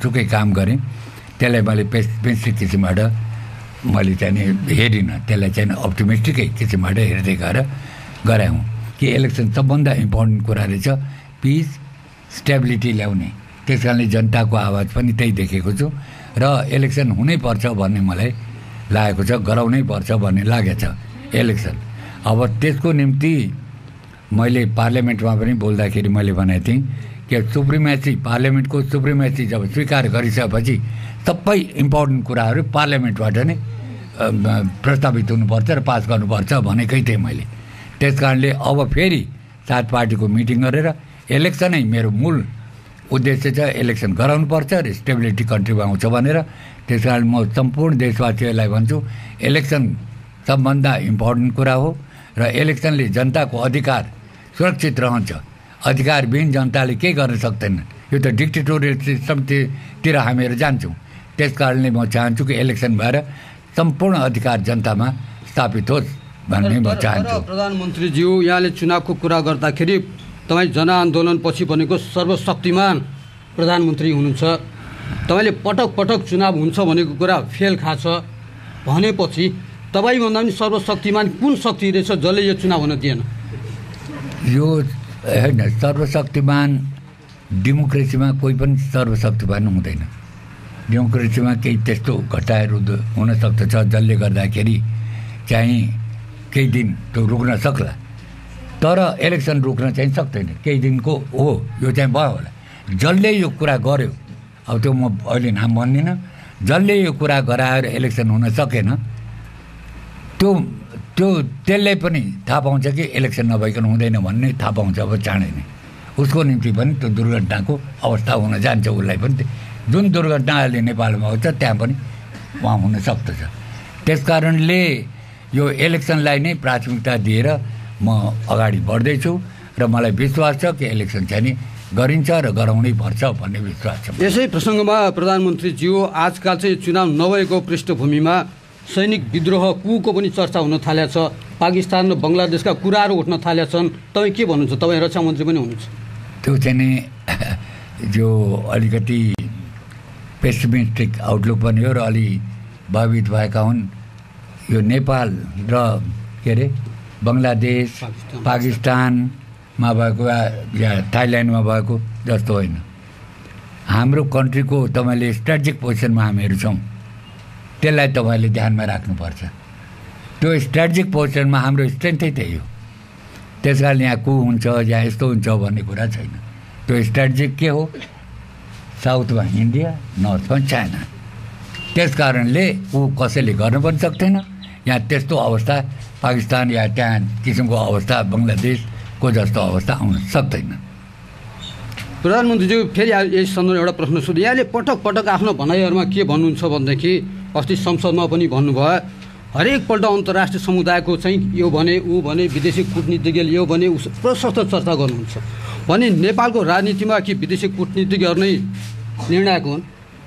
जुकै काम गरेँ त्यसलाई मैले पेसिमिस्टिक किसिमबाट मैले चाहिँ हेरिनँ, त्यसलाई चाहिँ अप्टिमिस्टिकै किसिमबाट हेर्दै गएर गराउँ कि इलेक्सन सबभन्दा इम्पोर्टेन्ट कुरा रहेछ, पिस स्टेबिलिटी ल्याउने। त्यस कारणले जनताको आवाज पनि त्यही देखेको छु र इलेक्सन हुनैपर्छ भन्ने मलाई लागेको छ, गराउनै पर्छ भन्ने लागेको छ इलेक्सन। अब त्यसको निम्ति मैले पार्लियामेन्टमा पनि बोल्दाखेरि मैले भनेको थिएँ कि सुप्रिमेसी, पार्लियामेन्टको सुप्रिमेसी जब स्वीकार गरिसकेपछि सबै इम्पोर्टेन्ट कुराहरू पार्लियामेन्टबाट नै प्रस्तावित हुनुपर्छ र पास गर्नुपर्छ भनेकै थिएँ मैले। त्यस कारणले अब फेरि 7 पार्टीको मिटिङ गरेर इलेक्सनै मेरो मूल उद्देश्य छ, इलेक्सन गराउनुपर्छ र स्टेबिलिटी कन्ट्रीमा आउँछ भनेर। त्यस कारण म सम्पूर्ण देशवासीहरूलाई भन्छु इलेक्सन सबभन्दा इम्पोर्टेन्ट कुरा हो र इलेक्सनले जनताको अधिकार सुरक्षित रहन्छ। अधिकारविहीन जनताले केही गर्न सक्दैन। यो त डिक्टेटोरियल सिस्टमतिर हामीहरू जान्छौँ। त्यस कारणले म चाहन्छु कि इलेक्सन भएर सम्पूर्ण अधिकार जनतामा स्थापित होस् भन्ने म चाहन्छु। प्रधानमन्त्रीज्यू, यहाँले चुनावको कुरा गर्दाखेरि तपाईँ जनआन्दोलनपछि बनेको सर्वशक्तिमान प्रधानमन्त्री हुनुहुन्छ। तपाईँले पटक पटक चुनाव हुन्छ भनेको कुरा फेल खाछ भनेपछि तपाईँभन्दा पनि सर्वशक्तिमान कुन शक्ति रहेछ जसले यो चुनाव हुन दिएन? यो होइन, सर्वशक्तिमान डेमोक्रेसीमा कोही पनि सर्वशक्तिमान हुँदैन। डेमोक्रेसीमा केही त्यस्तो घटाहरू हुनसक्छ जसले गर्दाखेरि चाहिँ केही दिन त्यो रोक्न सक्ला, तर इलेक्सन रोक्न चाहिँ सक्दैन। केही दिनको हो, यो चाहिँ भयो होला। जसले यो कुरा गर्यो, अब त्यो म अहिले नाम भन्दिनँ, जसले यो कुरा गराएर इलेक्सन हुन सकेन त्यसले पनि थाहा पाउँछ कि इलेक्सन नभइकन हुँदैन भन्ने थाहा पाउँछ अब चाँडै नै। उसको निम्ति पनि त्यो दुर्घटनाको अवस्था हुन जान्छ। उसलाई पनि जुन दुर्घटना अहिले नेपालमा हुन्छ त्यहाँ पनि उहाँ हुन सक्दछ। त्यस कारणले यो इलेक्सनलाई नै प्राथमिकता दिएर म अगाडि बढ्दैछु र मलाई विश्वास छ कि इलेक्सन चाहिँ नि गरिन्छ र गराउनै पर्छ भन्ने विश्वास छ। यसै प्रसङ्गमा प्रधानमन्त्रीज्यू, आजकल चाहिँ चुनाव नभएको पृष्ठभूमिमा सैनिक विद्रोह कुको पनि चर्चा हुन थालेको छ। पाकिस्तान र बङ्गलादेशका कुराहरू उठ्न थालेका छन्। तपाईँ के भन्नुहुन्छ? तपाईँ रक्षा मन्त्री पनि हुनुहुन्छ। त्यो चाहिँ नि जो अलिकति पेसिमिस्टिक आउटलुक पनि हो र अलि भयभीत भएका हुन्। यो नेपाल र के अरे बङ्गलादेश, पाकिस्तानमा भएको या थाइल्यान्डमा भएको जस्तो होइन। हाम्रो कन्ट्रीको तपाईँले स्ट्राटेजिक पोजिसनमा हामीहरू छौँ, त्यसलाई तपाईँले ध्यानमा राख्नुपर्छ। त्यो स्ट्राटेजिक पोजिसनमा हाम्रो स्ट्रेन्थै त्यही हो। त्यस कारण यहाँ को हुन्छ या यस्तो हुन्छ भन्ने कुरा छैन। त्यो स्ट्राटेजिक के हो? साउथमा इन्डिया, नर्थमा चाइना। त्यस कारणले ऊ कसैले गर्न पनि सक्दैन। यहाँ त्यस्तो अवस्था पाकिस्तान या त्यहाँ किसिमको अवस्था बङ्गलादेशको जस्तो अवस्था आउन सक्दैन। प्रधानमन्त्रीज्यू, फेरि यस सन्दर्भमा एउटा प्रश्न सोध्छु। यहाँले पटक पटक आफ्नो भनाइहरूमा के भन्नुहुन्छ भनेदेखि अस्ति संसदमा पनि भन्नुभयो, हरेकपल्ट अन्तर्राष्ट्रिय समुदायको चाहिँ यो भने ऊ भने, विदेशी कूटनीतिज्ञले यो भने, प्रशस्त चर्चा गर्नुहुन्छ भने नेपालको राजनीतिमा कि विदेशी कूटनीतिज्ञहरू नै निर्णायक हुन्?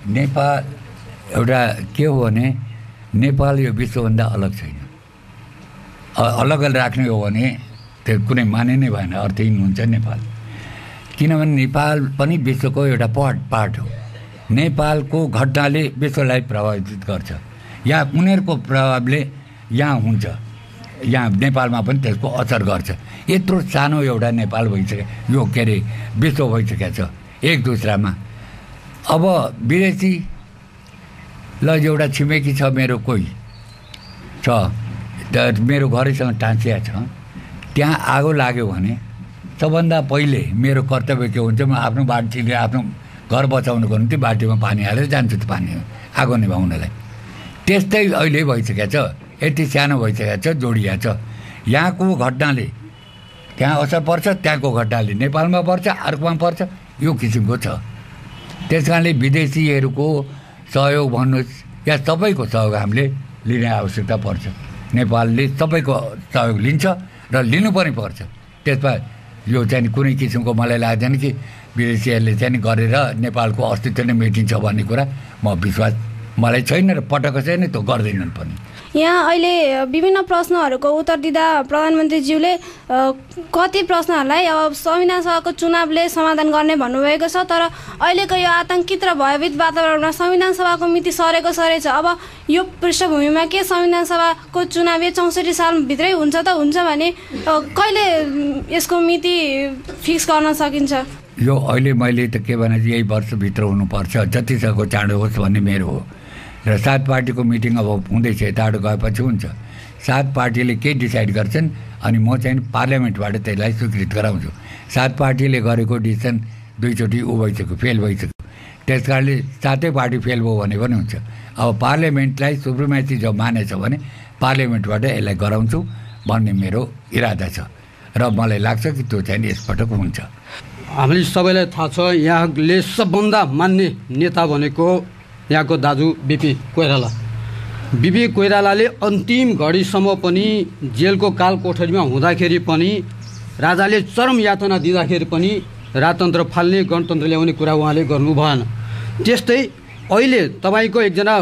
नेपाल एउटा के हो भने नेपाल यो विश्वभन्दा अलग छैन। अलग राख्ने हो भने त्यो कुनै माने नै भएन, अर्थहीन हुन्छ नेपाल। किनभने नेपाल पनि विश्वको एउटा पार्ट हो। नेपालको घटनाले विश्वलाई प्रभावित गर्छ। यहाँ उनीहरूको प्रभावले यहाँ हुन्छ, यहाँ नेपालमा पनि त्यसको असर गर्छ। यत्रो सानो एउटा नेपाल भइसक्यो, यो के अरे विश्व भइसकेको छ एक दुसरामा। अब विदेशी ल एउटा छिमेकी छ मेरो, कोही छ मेरो घरैसँग टाँसिया छ, त्यहाँ आगो लाग्यो भने सबभन्दा पहिले मेरो कर्तव्य के हुन्छ? म आफ्नो बाल्टीले आफ्नो घर बचाउनुको निम्ति बाल्टीमा पानी हालेर जान्छु त्यो पानी आगो निभाउनलाई। त्यस्तै अहिले भइसकेको छ, यति सानो भइसकेको छ, जोडिया छ। यहाँको घटनाले त्यहाँ असर पर्छ, त्यहाँको घटनाले नेपालमा पर्छ, अर्कोमा पर्छ, यो किसिमको छ। त्यस कारणले विदेशीहरूको सहयोग भन्नुहोस् या सबैको सहयोग हामीले लिने आवश्यकता पर्छ। नेपालले सबैको सहयोग लिन्छ र लिनु पनि पर्छ। त्यसमा यो चाहिँ कुनै किसिमको मलाई लाग्दैन कि विदेशीहरूले चाहिँ गरेर नेपालको अस्तित्व नै मेटिन्छ भन्ने कुरा म विश्वास मलाई छैन र पटक छैन, त्यो गर्दैनन् पनि। यहाँ अहिले विभिन्न प्रश्नहरूको उत्तर दिँदा प्रधानमन्त्रीज्यूले कति प्रश्नहरूलाई अब संविधान सभाको चुनावले समाधान गर्ने भन्नुभएको छ, तर अहिलेको यो आतङ्कित र भयभीत वातावरणमा संविधान सभाको मिति सरेको सरै छ। अब यो पृष्ठभूमिमा के संविधान सभाको चुनाव 64 सालभित्रै हुन्छ त हुन्छ भने कहिले यसको मिति फिक्स गर्न सकिन्छ? यो अहिले मैले त के भने यही वर्षभित्र हुनुपर्छ, जतिसक्दो चाँडो होस् भन्ने मेरो हो। र 7 पार्टीको मिटिङ अब हुँदैछ, यताबाट गएपछि हुन्छ। 7 पार्टीले के डिसाइड गर्छन् अनि म चाहिँ पार्लियामेन्टबाट त्यसलाई स्वीकृत गराउँछु। 7 पार्टीले गरेको डिसिसन दुईचोटि भइसक्यो, फेल भइसक्यो। त्यस कारणले 7 पार्टी फेल भयो भने पनि हुन्छ। अब पार्लियामेन्टलाई सुप्रिमेसी जब मानेछ भने पार्लियामेन्टबाट यसलाई गराउँछु भन्ने मेरो इरादा छ र मलाई लाग्छ कि त्यो चाहिँ यसपटक हुन्छ। हामीले सबैलाई थाहा छ यहाँले सबभन्दा मान्ने नेता भनेको यहाँको दाजु बिपी कोइराला। बिपी कोइरालाले अन्तिम घडीसम्म पनि जेलको काल कोठरीमा हुँदाखेरि पनि, राजाले चरम यातना दिँदाखेरि पनि राजतन्त्र फाल्ने गणतन्त्र ल्याउने कुरा उहाँले गर्नु भएन। त्यस्तै अहिले तपाईँको एकजना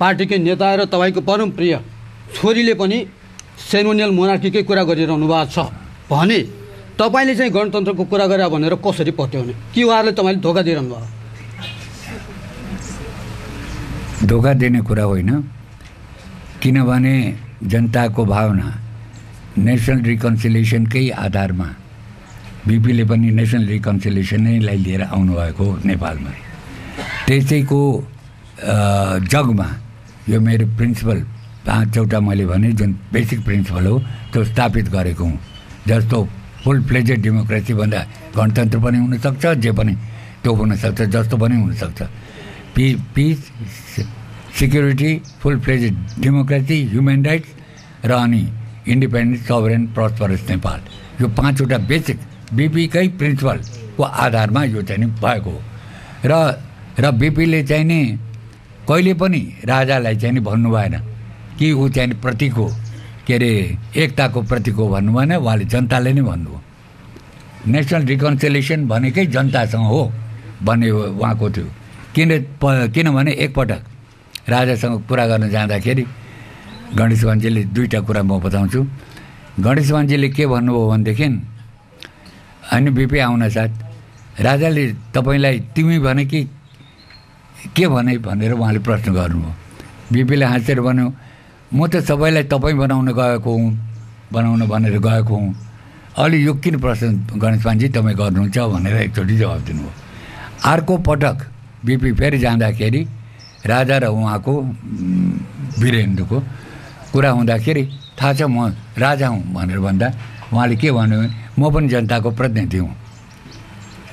पार्टीकै नेता र तपाईँको परमप्रिय छोरीले पनि सेरेमोनियल मोनार्कीकै कुरा गरिरहनु भएको छ भने तपाईँले चाहिँ गणतन्त्रको कुरा गरे भनेर कसरी पत्याउने? कि उहाँहरूले तपाईँले धोका दिइरहनु भयो? धोका दिने कुरा होइन, किनभने जनताको भावना नेसनल रिकन्सिलिएसनकै आधारमा बिपीले पनि नेसनल रिकन्सिलिएसनैलाई लिएर आउनुभएको नेपालमा। त्यसैको जगमा यो मेरो प्रिन्सिपल 5वटा मैले भने जुन बेसिक प्रिन्सिपल हो त्यो स्थापित गरेको हुँ। जस्तो फुल फ्लेजेड डेमोक्रेसी भन्दा गणतन्त्र पनि हुनसक्छ, जे पनि त्यो हुनसक्छ, जस्तो पनि हुनसक्छ। पिस, सिक्युरिटी, फुल फ्लेजेड डेमोक्रेसी, ह्युमन राइट्स र अनि इन्डिपेन्डेन्ट, सभरेन, प्रस्परस नेपाल, यो 5वटा बेसिक बिपीकै प्रिन्सिपलको आधारमा यो चाहिँ भएको हो। र बिपीले चाहिँ नि कहिले पनि राजालाई चाहिँ नि भन्नु भएन कि ऊ चाहिँ प्रतीक हो, के अरे एकताको प्रतीक हो भन्नु भएन, उहाँले जनताले नै भन्नुभयो। नेसनल रिकन्सिलिएसन भनेकै जनतासँग हो भन्ने उहाँको थियो। किनभने एकपटक राजासँग कुरा गर्न जाँदाखेरि गणेश मान्छेले 2टा कुरा म बताउँछु। गणेश मान्छेले के भन्नुभयो भनेदेखि, अनि बिपी आउन साथ राजाले तपाईँलाई तिमी भने कि के भने भनेर उहाँले प्रश्न गर्नुभयो। बिपीले हाँसेर भन्यो, म त सबैलाई तपाईँ बनाउन गएको हुँ, बनाउन भनेर गएको हुँ, अलि यो किन प्रश्न गणेश मान्छे तपाईँ गर्नुहुन्छ भनेर एकचोटि जवाब दिनुभयो। अर्को पटक बिपी फेरि जाँदाखेरि राजा र उहाँको वीरेन्द्रको कुरा हुँदाखेरि थाहा छ म राजा हुँ भनेर भन्दा उहाँले के भन्यो भने म पनि जनताको प्रतिनिधि हुँ,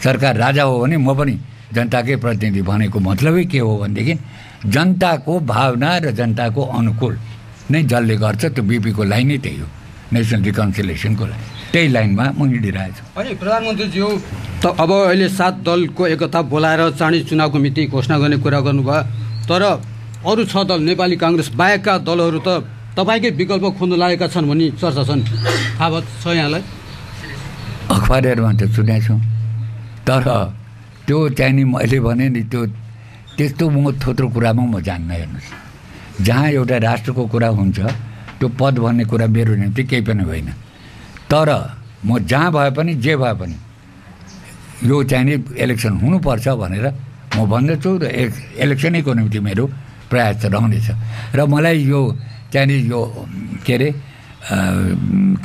सरकार राजा हो भने म पनि जनताकै प्रतिनिधि। भनेको मतलबै के हो भनेदेखि जनताको भावना र जनताको अनुकूल नै जसले गर्छ, त्यो बिपीको लाइन नै त्यही हो, नेसनल रिकन्सिलिएसनको लाइन। त्यही लाइनमा म हिँडिरहेको छु। अनि प्रधानमन्त्रीज्यू त अब अहिले 7 दलको एकता बोलाएर चाँडै चुनावको मिति घोषणा गर्ने कुरा गर्नुभयो, तर अरू 6 दल नेपाली काङ्ग्रेस बाहेकका दलहरू त तपाईँकै विकल्प खोज्न लागेका छन् भन्ने चर्चा छन्, थाहा छ यहाँलाई? अखबारहरूमा त सुनेको छु, तर त्यो चाहिँ नि मैले भने नि त्यो त्यस्तो म थोत्रो कुरामा म जान्न। हेर्नुहोस्, जहाँ एउटा राष्ट्रको कुरा हुन्छ त्यो पद भन्ने कुरा मेरो निम्ति केही पनि होइन, तर म जहाँ भए पनि जे भए पनि यो चाहिँ नि इलेक्सन हुनुपर्छ भनेर म भन्दछु र इलेक्सनैको निम्ति मेरो प्रयास रहनेछ। र मलाई यो चाहिँ नि यो के अरे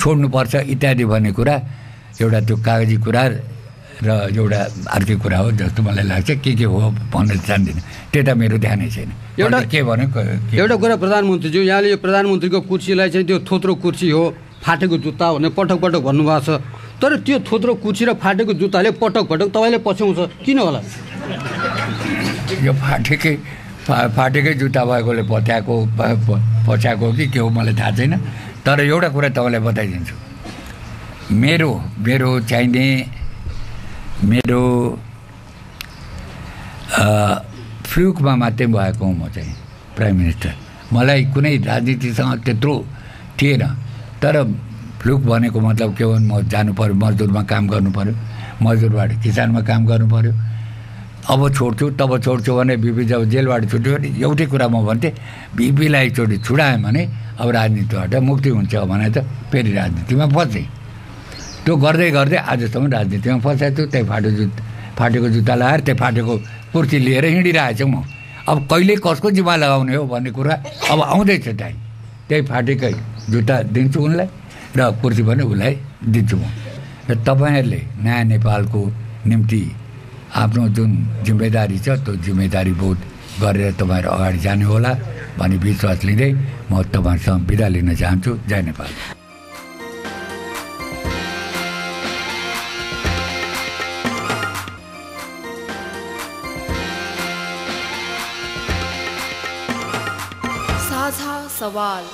छोड्नुपर्छ इत्यादि भन्ने कुरा एउटा त्यो कागजी कुरा र एउटा अर्कै कुरा हो जस्तो मलाई लाग्छ। के हो भन्न चाहदिनँ, त्यता मेरो ध्यानै छैन। एउटा के भनेको एउटा कुरा प्रधानमन्त्रीज्यू, यहाँले यो प्रधानमन्त्रीको कुर्सीलाई चाहिँ त्यो थोत्रो कुर्सी हो, फाटेको जुत्ता भनेर पटक पटक भन्नुभएको छ, तर त्यो थोत्रो कुर्सी र फाटेको जुत्ताले पटक पटक तपाईँले पछ्याउँछ, किन होला? यो फाटेकै जुत्ता भएकोले पछ्याएको कि के हो मलाई थाहा छैन, तर एउटा कुरा तपाईँलाई बताइदिन्छु। मेरो चाहिने मेरो फ्लुकमा मात्रै भएको हुँ म चाहिँ प्राइम मिनिस्टर। मलाई कुनै राजनीतिसँग त्यत्रो थिएन, तर फ्लुक भनेको मतलब के हो, म जानु पऱ्यो, मजदुरमा काम गर्नु पऱ्यो, मजदुरबाट किसानमा काम गर्नु पऱ्यो, अब छोड्छु तब छोड्छु भने बिपी जब जेलबाट छुट्यो भने एउटै कुरा म भन्थेँ बिपीलाई एकचोटि छुडाएँ भने अब राजनीतिबाट मुक्ति हुन्छ भने त फेरि राजनीतिमा फसेँ त्यो गर्दै गर्दै आजसम्म राजनीतिमा फसेको छु त्यही फाटेको जुत्ता लगाएर त्यही फाटेको कुर्सी लिएर हिँडिरहेको छु म अब कहिले कसको जिम्मा लगाउने हो भन्ने कुरा अब आउँदैछ टाइम त्यही फाटेकै जुत्ता दिन्छु उनलाई र कुर्सी पनि उसलाई दिन्छु म र तपाईँहरूले नयाँ नेपालको निम्ति आफ्नो जुन जिम्मेदारी छ त्यो जिम्मेदारी बोध गरेर तपाईँहरू अगाडि जाने होला भन्ने विश्वास लिँदै म तपाईँहरूसँग बिदा लिन चाहन्छु। जय नेपाल। साझा सवाल।